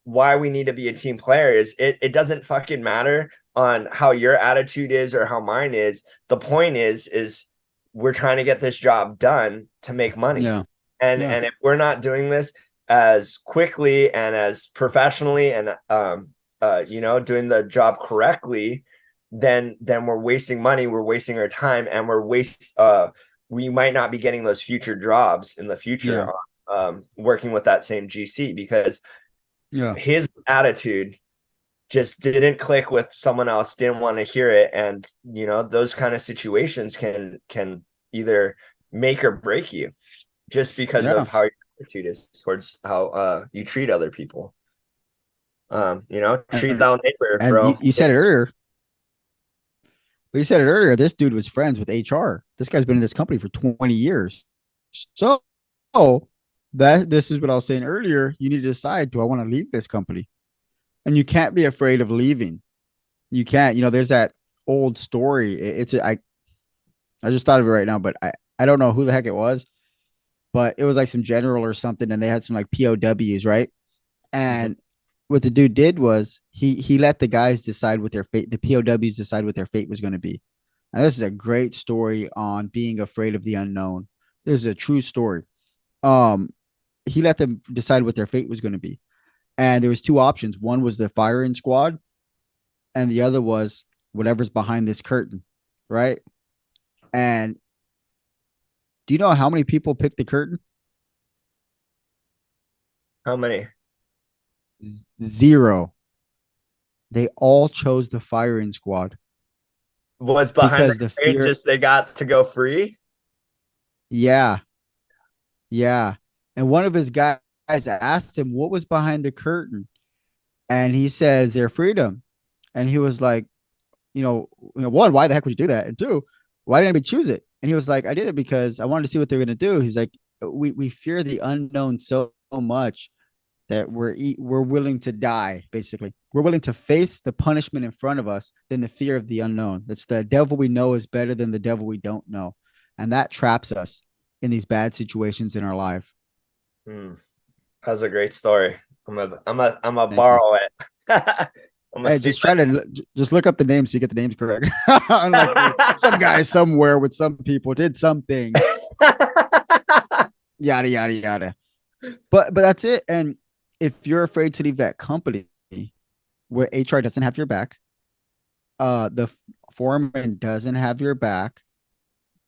why we need to be a team player is it doesn't fucking matter on how your attitude is or how mine is. The point is we're trying to get this job done to make money. Yeah. Yeah. And if we're not doing this as quickly and as professionally and doing the job correctly, then we're wasting money, we're wasting our time, and we might not be getting those future jobs in the future, Yeah. working with that same GC, because Yeah. his attitude just didn't click with someone else, didn't want to hear it. And those kind of situations can either make or break you just because Yeah. of how your attitude is towards how you treat other people. Treat And, thou neighbor, and bro. you said it earlier. But you said it earlier. This dude was friends with HR. This guy's been in this company for 20 years. So that this is what I was saying earlier. You need to decide, do I want to leave this company? And you can't be afraid of leaving. You can't. There's that old story. I just thought of it right now, but I don't know who the heck it was, but it was like some general or something, and they had some like POWs, right? Mhm. And what the dude did was he let the guys decide what their fate, the POWs decide what their fate was going to be. And this is a great story on being afraid of the unknown. This is a true story. Um, he let them decide what their fate was going to be, and there was two options. One was the firing squad, and the other was whatever's behind this curtain, right? And do you know how many people picked the curtain? How many Zero. They all chose the firing squad was behind the because the curtain? fear. Just they got to go free. Yeah, yeah. And one of his guys asked him what was behind the curtain, and he says their freedom. And he was like, one, why the heck would you do that? And two, why didn't anybody choose it? And he was like, I did it because I wanted to see what they're going to do. He's like, we fear the unknown so much that we're willing to die. Basically, we're willing to face the punishment in front of us than the fear of the unknown. That's the devil we know is better than the devil we don't know, and that traps us in these bad situations in our life. Hmm. That's a great story. I'm a Thank you. borrow it. I'm gonna Hey, steal just try to just look up the names so you get the names correct. Unlike me, some it. guy somewhere with some people did something, yada yada yada. But that's it. And if you're afraid to leave that company where HR doesn't have your back, the foreman doesn't have your back,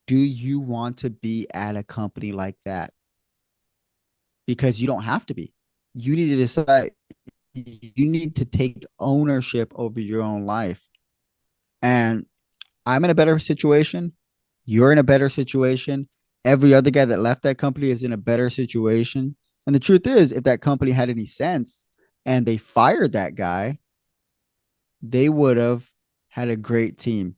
do you want to be at a company like that? Because you don't have to be. You need to decide. You need to take ownership over your own life. And I'm in a better situation. You're in a better situation. Every other guy that left that company is in a better situation. And the truth is, if that company had any sense and they fired that guy, they would have had a great team.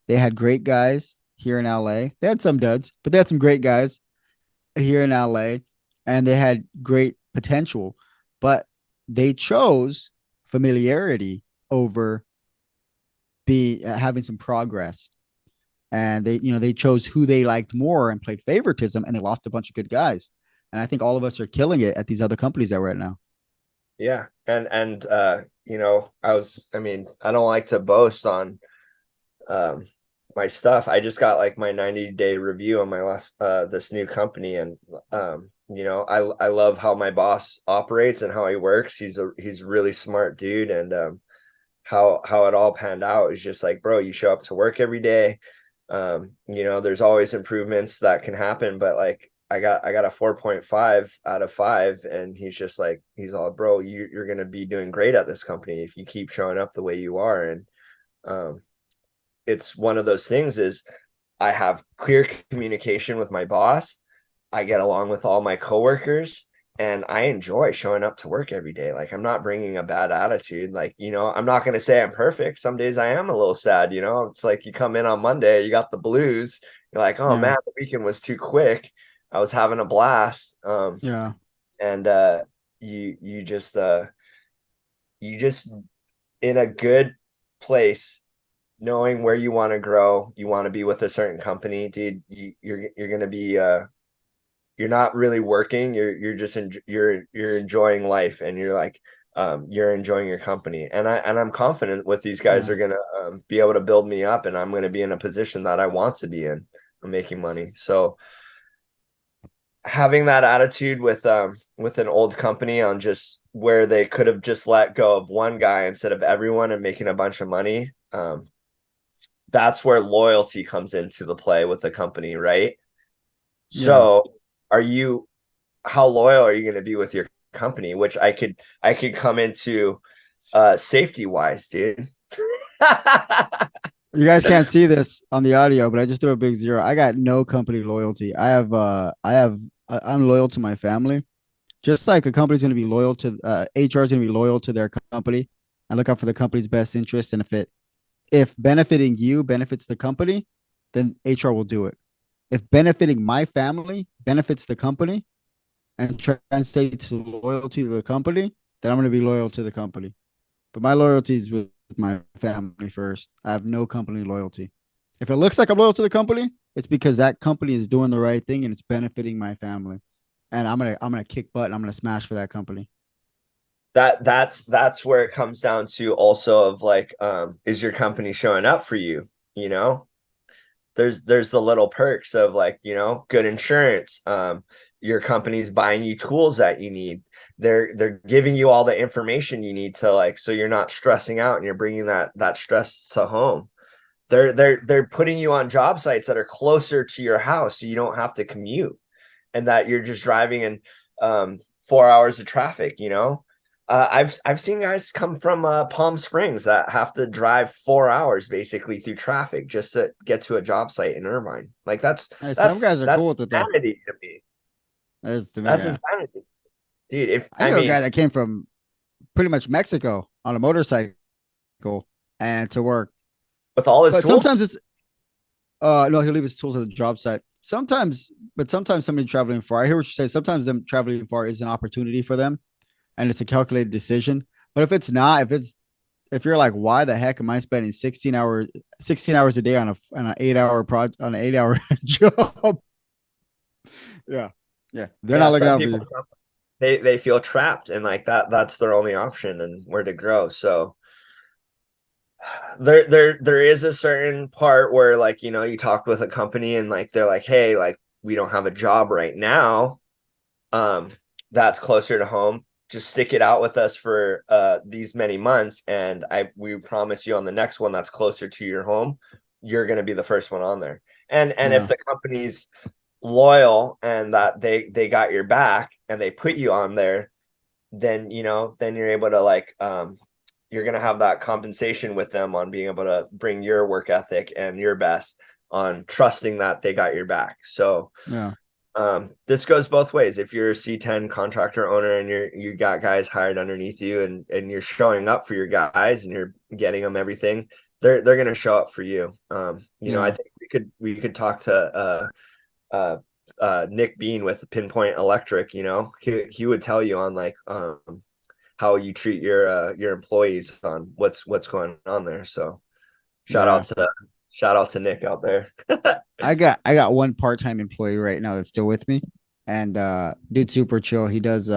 They had great guys here in LA. They had some duds, but they had some great guys here in LA, and they had great potential. But they chose familiarity over be having some progress. And they chose who they liked more and played favoritism, and they lost a bunch of good guys. And I think all of us are killing it at these other companies that we're at now. Yeah. I don't like to boast on um my stuff. I just got like my 90-day review on my last this new company, and I love how my boss operates and how he works. He's really smart dude, and how it all panned out is just like, bro, you show up to work every day. There's always improvements that can happen, but like I got a 4.5 out of 5, and he's just like, he's all, bro, you're gonna be doing great at this company if you keep showing up the way you are. And um it's one of those things is I have clear communication with my boss. I get along with all my coworkers, and I enjoy showing up to work every day. Like, I'm not bringing a bad attitude. Like, I'm not going to say I'm perfect. Some days I am a little sad. It's like you come in on Monday, you got the blues. You're like, oh Yeah, man, the weekend was too quick. I was having a blast. yeah, And you you just you just in a good place, knowing where you want to grow. You want to be with a certain company, dude. You're gonna be you're not really working. You're just you're enjoying life, and you're like, you're enjoying your company. And I'm confident with these guys Yeah. are gonna be able to build me up, and I'm gonna be in a position that I want to be in. I'm making money. So having that attitude with an old company on just where they could have just let go of one guy instead of everyone and making a bunch of money, that's where loyalty comes into the play with the company, right? Yeah. So are you how loyal are you going to be with your company? Which I could come into safety wise, dude. You guys can't see this on the audio, but I just threw a big zero. I got no company loyalty. I'm loyal to my family. Just like a company's going to be loyal to HR is going to be loyal to their company. I look out for the company's best interest, and if benefiting you benefits the company, then HR will do it. If benefiting my family benefits the company and translates to loyalty to the company, then I'm going to be loyal to the company. But my loyalty is with my family first. I have no company loyalty. If it looks like I'm loyal to the company, it's because that company is doing the right thing and it's benefiting my family. And I'm gonna kick butt and I'm gonna smash for that company. That's where it comes down to also of like, is your company showing up for you? You know, there's the little perks of like, good insurance. Your company's buying you tools that you need. They're giving you all the information you need to like, so you're not stressing out and you're bringing that stress to home. They're putting you on job sites that are closer to your house so you don't have to commute, and that you're just driving in 4 hours of traffic, I've seen guys come from Palm Springs that have to drive 4 hours basically through traffic just to get to a job site in Irvine. Like that's Hey, some that's guys are that's cool with it though. insanity to me. That's to me, That's yeah. insanity, dude. If I I knew a guy mean, that came from pretty much Mexico on a motorcycle and to work. with all his But tools, sometimes it's no, he'll leave his tools at the job site. Sometimes somebody traveling far. I hear what you say. Sometimes them traveling far is an opportunity for them and it's a calculated decision. But if it's not, if you're like, why the heck am I spending 16 hours a day on an 8 hour project on an 8 hour job? Yeah. Yeah. They're yeah, not looking some out for people you. they feel trapped and like that's their only option and where to grow. So there is a certain part where like, you talk with a company and like they're like, hey, like we don't have a job right now, um that's closer to home. Just stick it out with us for these many months, and we promise you on the next one that's closer to your home, you're going to be the first one on there. And if Yeah. the company's loyal and that they got your back and they put you on there, then then you're able to like, you're going to have that compensation with them on being able to bring your work ethic and your best, on trusting that they got your back. So Yeah. this goes both ways. If you're a C10 contractor owner and you got guys hired underneath you, and you're showing up for your guys and you're getting them everything, they're going to show up for you. I Yeah. think we could talk to uh Nick Bean with Pinpoint Electric. He would tell you on like, how you treat your employees on what's going on there. So shout out Yeah. to shout out to Nick out there. I got one part-time employee right now that's still with me. And dude super chill. He does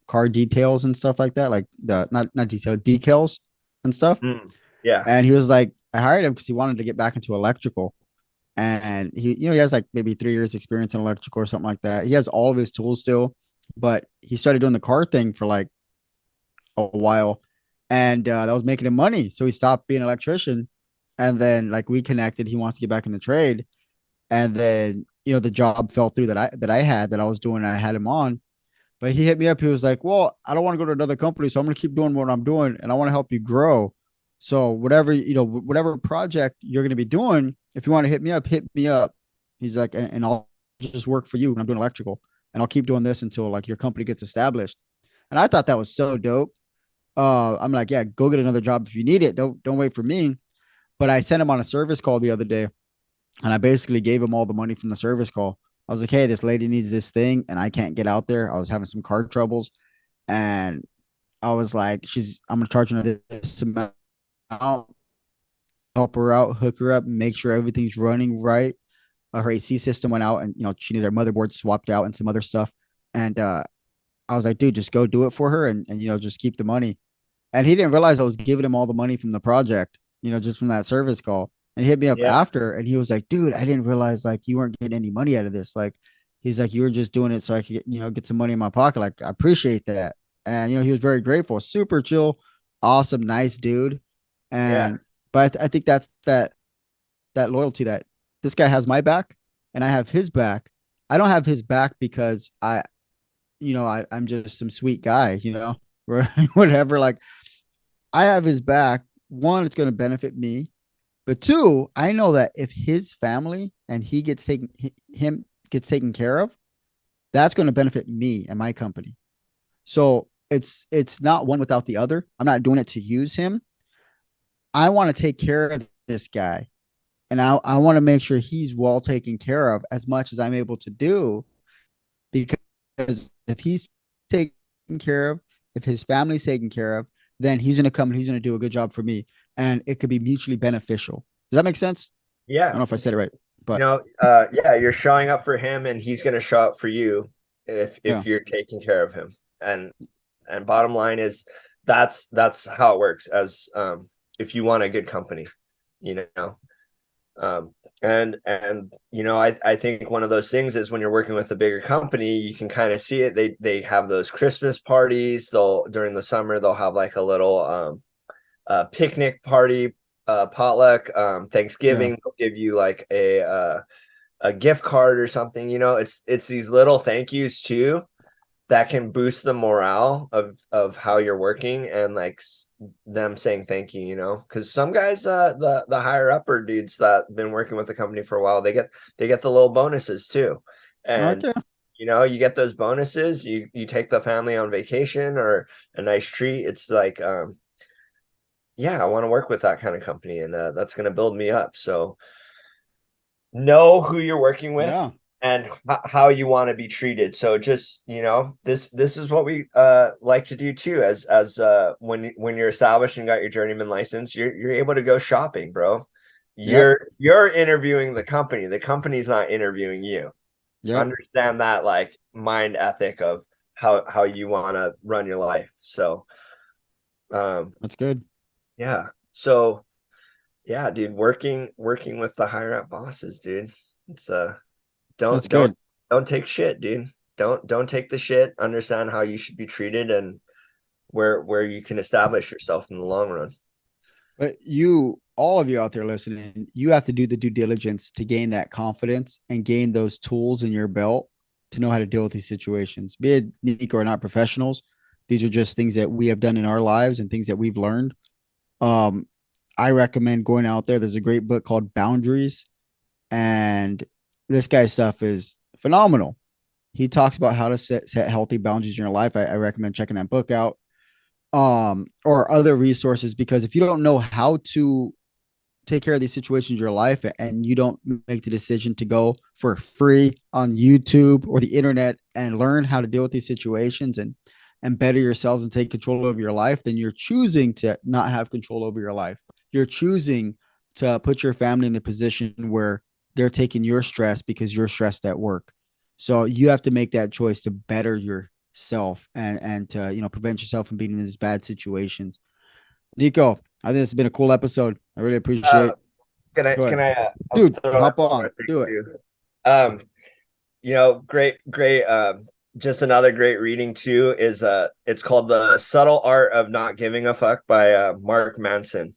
car details and stuff like that, like the not detail decals and stuff. Mm, yeah. And he was like, I hired him because he wanted to get back into electrical. And he has like maybe 3 years experience in electrical or something like that. He has all of his tools still, but he started doing the car thing for like a while, and that was making him money. So he stopped being an electrician, and then like we connected. He wants to get back in the trade, and then the job fell through that I was doing. And I had him on, but he hit me up. He was like, "Well, I don't want to go to another company, so I'm going to keep doing what I'm doing, and I want to help you grow. So whatever project you're going to be doing, if you want to hit me up, hit me up." He's like, and I'll just work for you when I'm doing electrical, and I'll keep doing this until like your company gets established. And I thought that was so dope. I'm like, yeah, go get another job if you need it. Don't wait for me. But I sent him on a service call the other day, and I basically gave him all the money from the service call. I was like, hey, this lady needs this thing, and I can't get out there. I was having some car troubles, and I was like, I'm gonna charge her this amount, help her out, hook her up, make sure everything's running right. Her AC system went out, and she needed her motherboard swapped out and some other stuff. And I was like, dude, just go do it for her, and just keep the money. And he didn't realize I was giving him all the money from the project, just from that service call. And he hit me up Yeah. after and he was like, dude, I didn't realize like you weren't getting any money out of this. Like, he's like, you were just doing it so I could get some money in my pocket. Like, I appreciate that. And he was very grateful, super chill, awesome, nice dude. Yeah. And but I think that's that loyalty that this guy has my back and I have his back. I don't have his back because I'm just some sweet guy, or whatever. Like, I have his back. One, it's going to benefit me, but two, I know that if his family and he gets taken, him gets taken care of, that's going to benefit me and my company. So it's not one without the other. I'm not doing it to use him. I want to take care of this guy, and I want to make sure he's well taken care of as much as I'm able to do. Because if he's taken care of, if his family's taken care of, then he's going to come and he's going to do a good job for me, and it could be mutually beneficial. Does that make sense? I don't Yeah. know if I said it right, You but know, yeah, you're showing up for him and he's going to show up for you yeah, if you're taking care of him. And bottom line is that's how it works as if you want a good company, you know. Um, and I think one of those things is when you're working with a bigger company, you can kind of see it. They have those Christmas parties. They'll during the summer they'll have like a little picnic party, potluck. yeah, Thanksgiving they'll give you like a gift card or something. It's these little thank yous too that can boost the morale of how you're working and like them saying thank you, because some guys the higher upper dudes that have been working with the company for a while, they get the little bonuses too. And okay, you get those bonuses, you take the family on vacation or a nice treat. It's like yeah, I want to work with that kind of company, and that's going to build me up. So know who you're working with yeah, and how you want to be treated. So just this is what we like to do too. As when you're established and got your journeyman license, you're able to go shopping, bro. yep, You're interviewing the company's not interviewing you. yep. Understand that, like, mind ethic of how you want to run your life. So um That's good. yeah, so yeah, dude, working with the higher up bosses, dude. It's That's don't don't good. don't take shit, dude. Don't take the shit. Understand how you should be treated and where you can establish yourself in the long run. But all of you out there listening, you have to do the due diligence to gain that confidence and gain those tools in your belt to know how to deal with these situations. Be it Nico or not professionals, these are just things that we have done in our lives and things that we've learned. Um, I recommend going out there. There's a great book called Boundaries, and this guy's stuff is phenomenal. He talks about how to set healthy boundaries in your life. I recommend checking that book out, or other resources, because if you don't know how to take care of these situations in your life and you don't make the decision to go for free on YouTube or the internet and learn how to deal with these situations and better yourselves and take control of your life, then you're choosing to not have control over your life. You're choosing to put your family in the position where they're taking your stress because you're stressed at work. So you have to make that choice to better yourself and to prevent yourself from being in these bad situations. Nico, I think it's been a cool episode. I really Uh, appreciate. can I Go can ahead, I I'll dude. throw in Hop one on, more thing do it. too. Um, great just another great reading too is it's called The Subtle Art of Not Giving a Fuck by Mark Manson.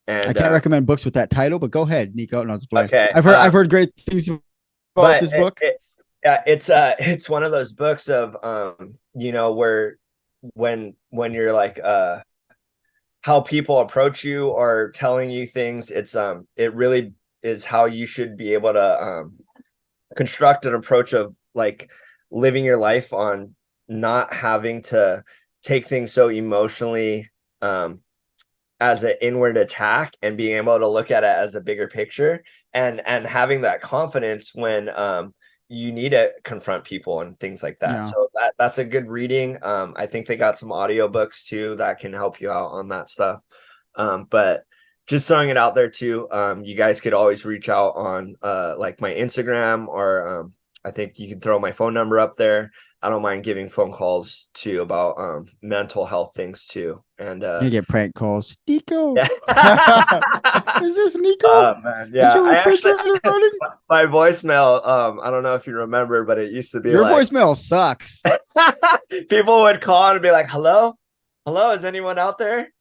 I And can't recommend books with that title, but go ahead, Nico. No, it's playing. okay, I've heard great things about but this book. it's one of those books of where when you're like how people approach you or telling you things, it really is how you should be able to construct an approach of like living your life on not having to take things so emotionally as an inward attack and being able to look at it as a bigger picture and having that confidence when you need to confront people and things like that. Yeah, So that's a good reading. I think they got some audiobooks too that can help you out on that stuff. But just throwing it out there too. You guys could always reach out on like my Instagram or I think you can throw my phone number up there. I don't mind giving phone calls too about mental health things too. And You get prank calls. Nico. yeah. Is this Nico? Oh man, Is yeah. your I actually refrigerator running? my voicemail, I don't know if you remember, but it used to be Your like voicemail sucks. people would call and be like, "Hello? Hello, is anyone out there?"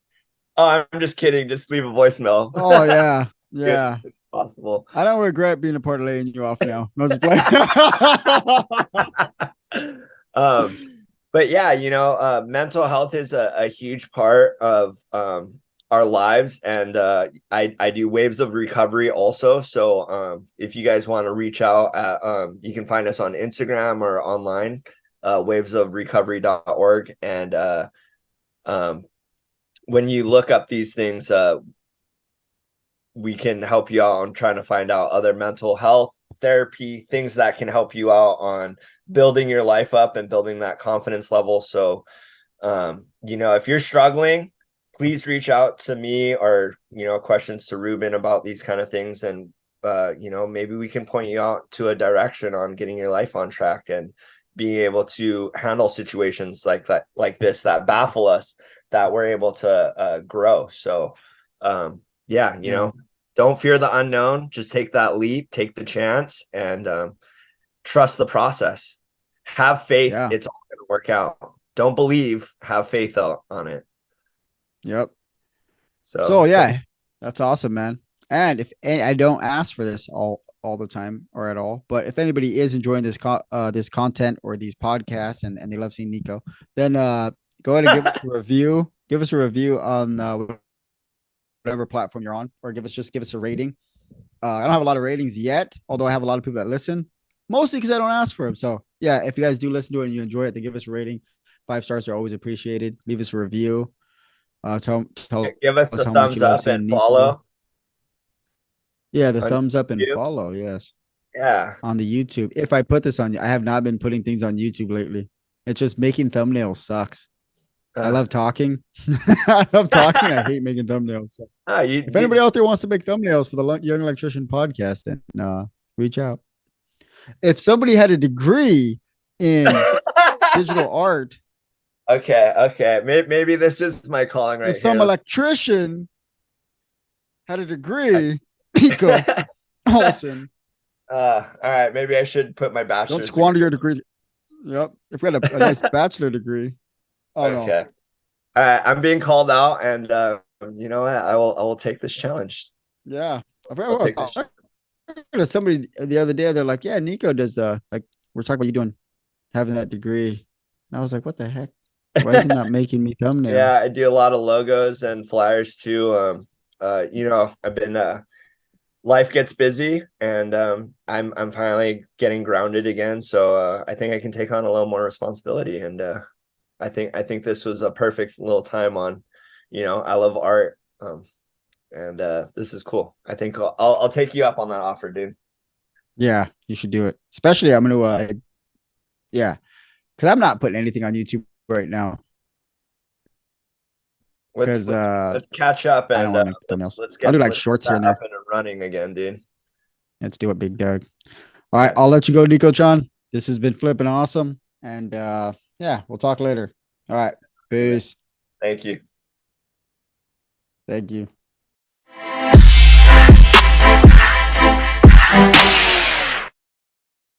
Oh, I'm just kidding. Just leave a voicemail. Oh yeah. it's, Yeah. it's possible. I don't regret being a part of laying you off now. No, just playing. um, but yeah, mental health is a huge part of our lives, and I do waves of recovery also. So if you guys want to reach out you can find us on Instagram or online, wavesofrecovery.org. And um, when you look up these things, we can help you out on trying to find out other mental health therapy things that can help you out on building your life up and building that confidence level. So if you're struggling, please reach out to me, or questions to Ruben about these kind of things, and maybe we can point you out to a direction on getting your life on track and being able to handle situations like this that baffle us, that we're able to grow. So yeah, Yeah. don't fear the unknown. Just take that leap, take the chance, and trust the process. Have faith. Yeah. It's all going to work out. Don't believe, have faith on it. Yep. So So yeah, that's awesome, man. And if I don't ask for this all the time or at all, but if anybody is enjoying this content or these podcasts and they love seeing Nico, then go ahead and give us a review. Give us a review on whatever platform you're on, or give us a rating. I don't have a lot of ratings yet, although I have a lot of people that listen, mostly because I don't ask for them. So yeah, if you guys do listen to it and you enjoy it, then give us a rating. 5 stars are always appreciated. Leave us a review. Tell give us us the how much you thumbs love up and seeing Nico. follow Yeah, the on thumbs up and YouTube. follow. Yes, Yeah. on the YouTube. If I put this on, I have not been putting things on YouTube lately. It's just making thumbnails sucks. I Uh, love talking. I love talking. I hate making thumbnails. So you if anybody did. out there wants to make thumbnails for the Young Electrician podcast, then reach out. If somebody had a degree in digital art, Okay. Maybe this is my calling if right some here. electrician had a degree, Nico Olson, All right. Maybe I should put my don't bachelor's degree. squander your degree. Yep. If we had a nice bachelor degree, oh no. Okay. All right. I'm being called out, and you know what? I will take this challenge. Yeah. I forgot I'll what I was take this. talking to somebody the other day. They're like, yeah, Nico does like we're talking about you doing having that degree. And I was like, what the heck? Why is he not making me Yeah, thumbnails? I do a lot of logos and flyers too. I've been life gets busy, and I'm finally getting grounded again. So I think I can take on a little more responsibility, and I think this was a perfect little time on, I love art, and this is cool. I think I'll take you up on that offer, dude. Yeah, you should do it. Especially I'm gonna yeah. Because I'm not putting anything on YouTube right now. Let's Because let's let's catch up, I don't and want to make let's thumbnails. let's I'll do get like let's get shorts here that and up there. and running again, dude. Let's do it, big dog. All right, Yeah. I'll let you go, Nico Chan. This has been flipping awesome. And yeah, we'll talk later. All right. Man. Peace. Thank you. Thank you.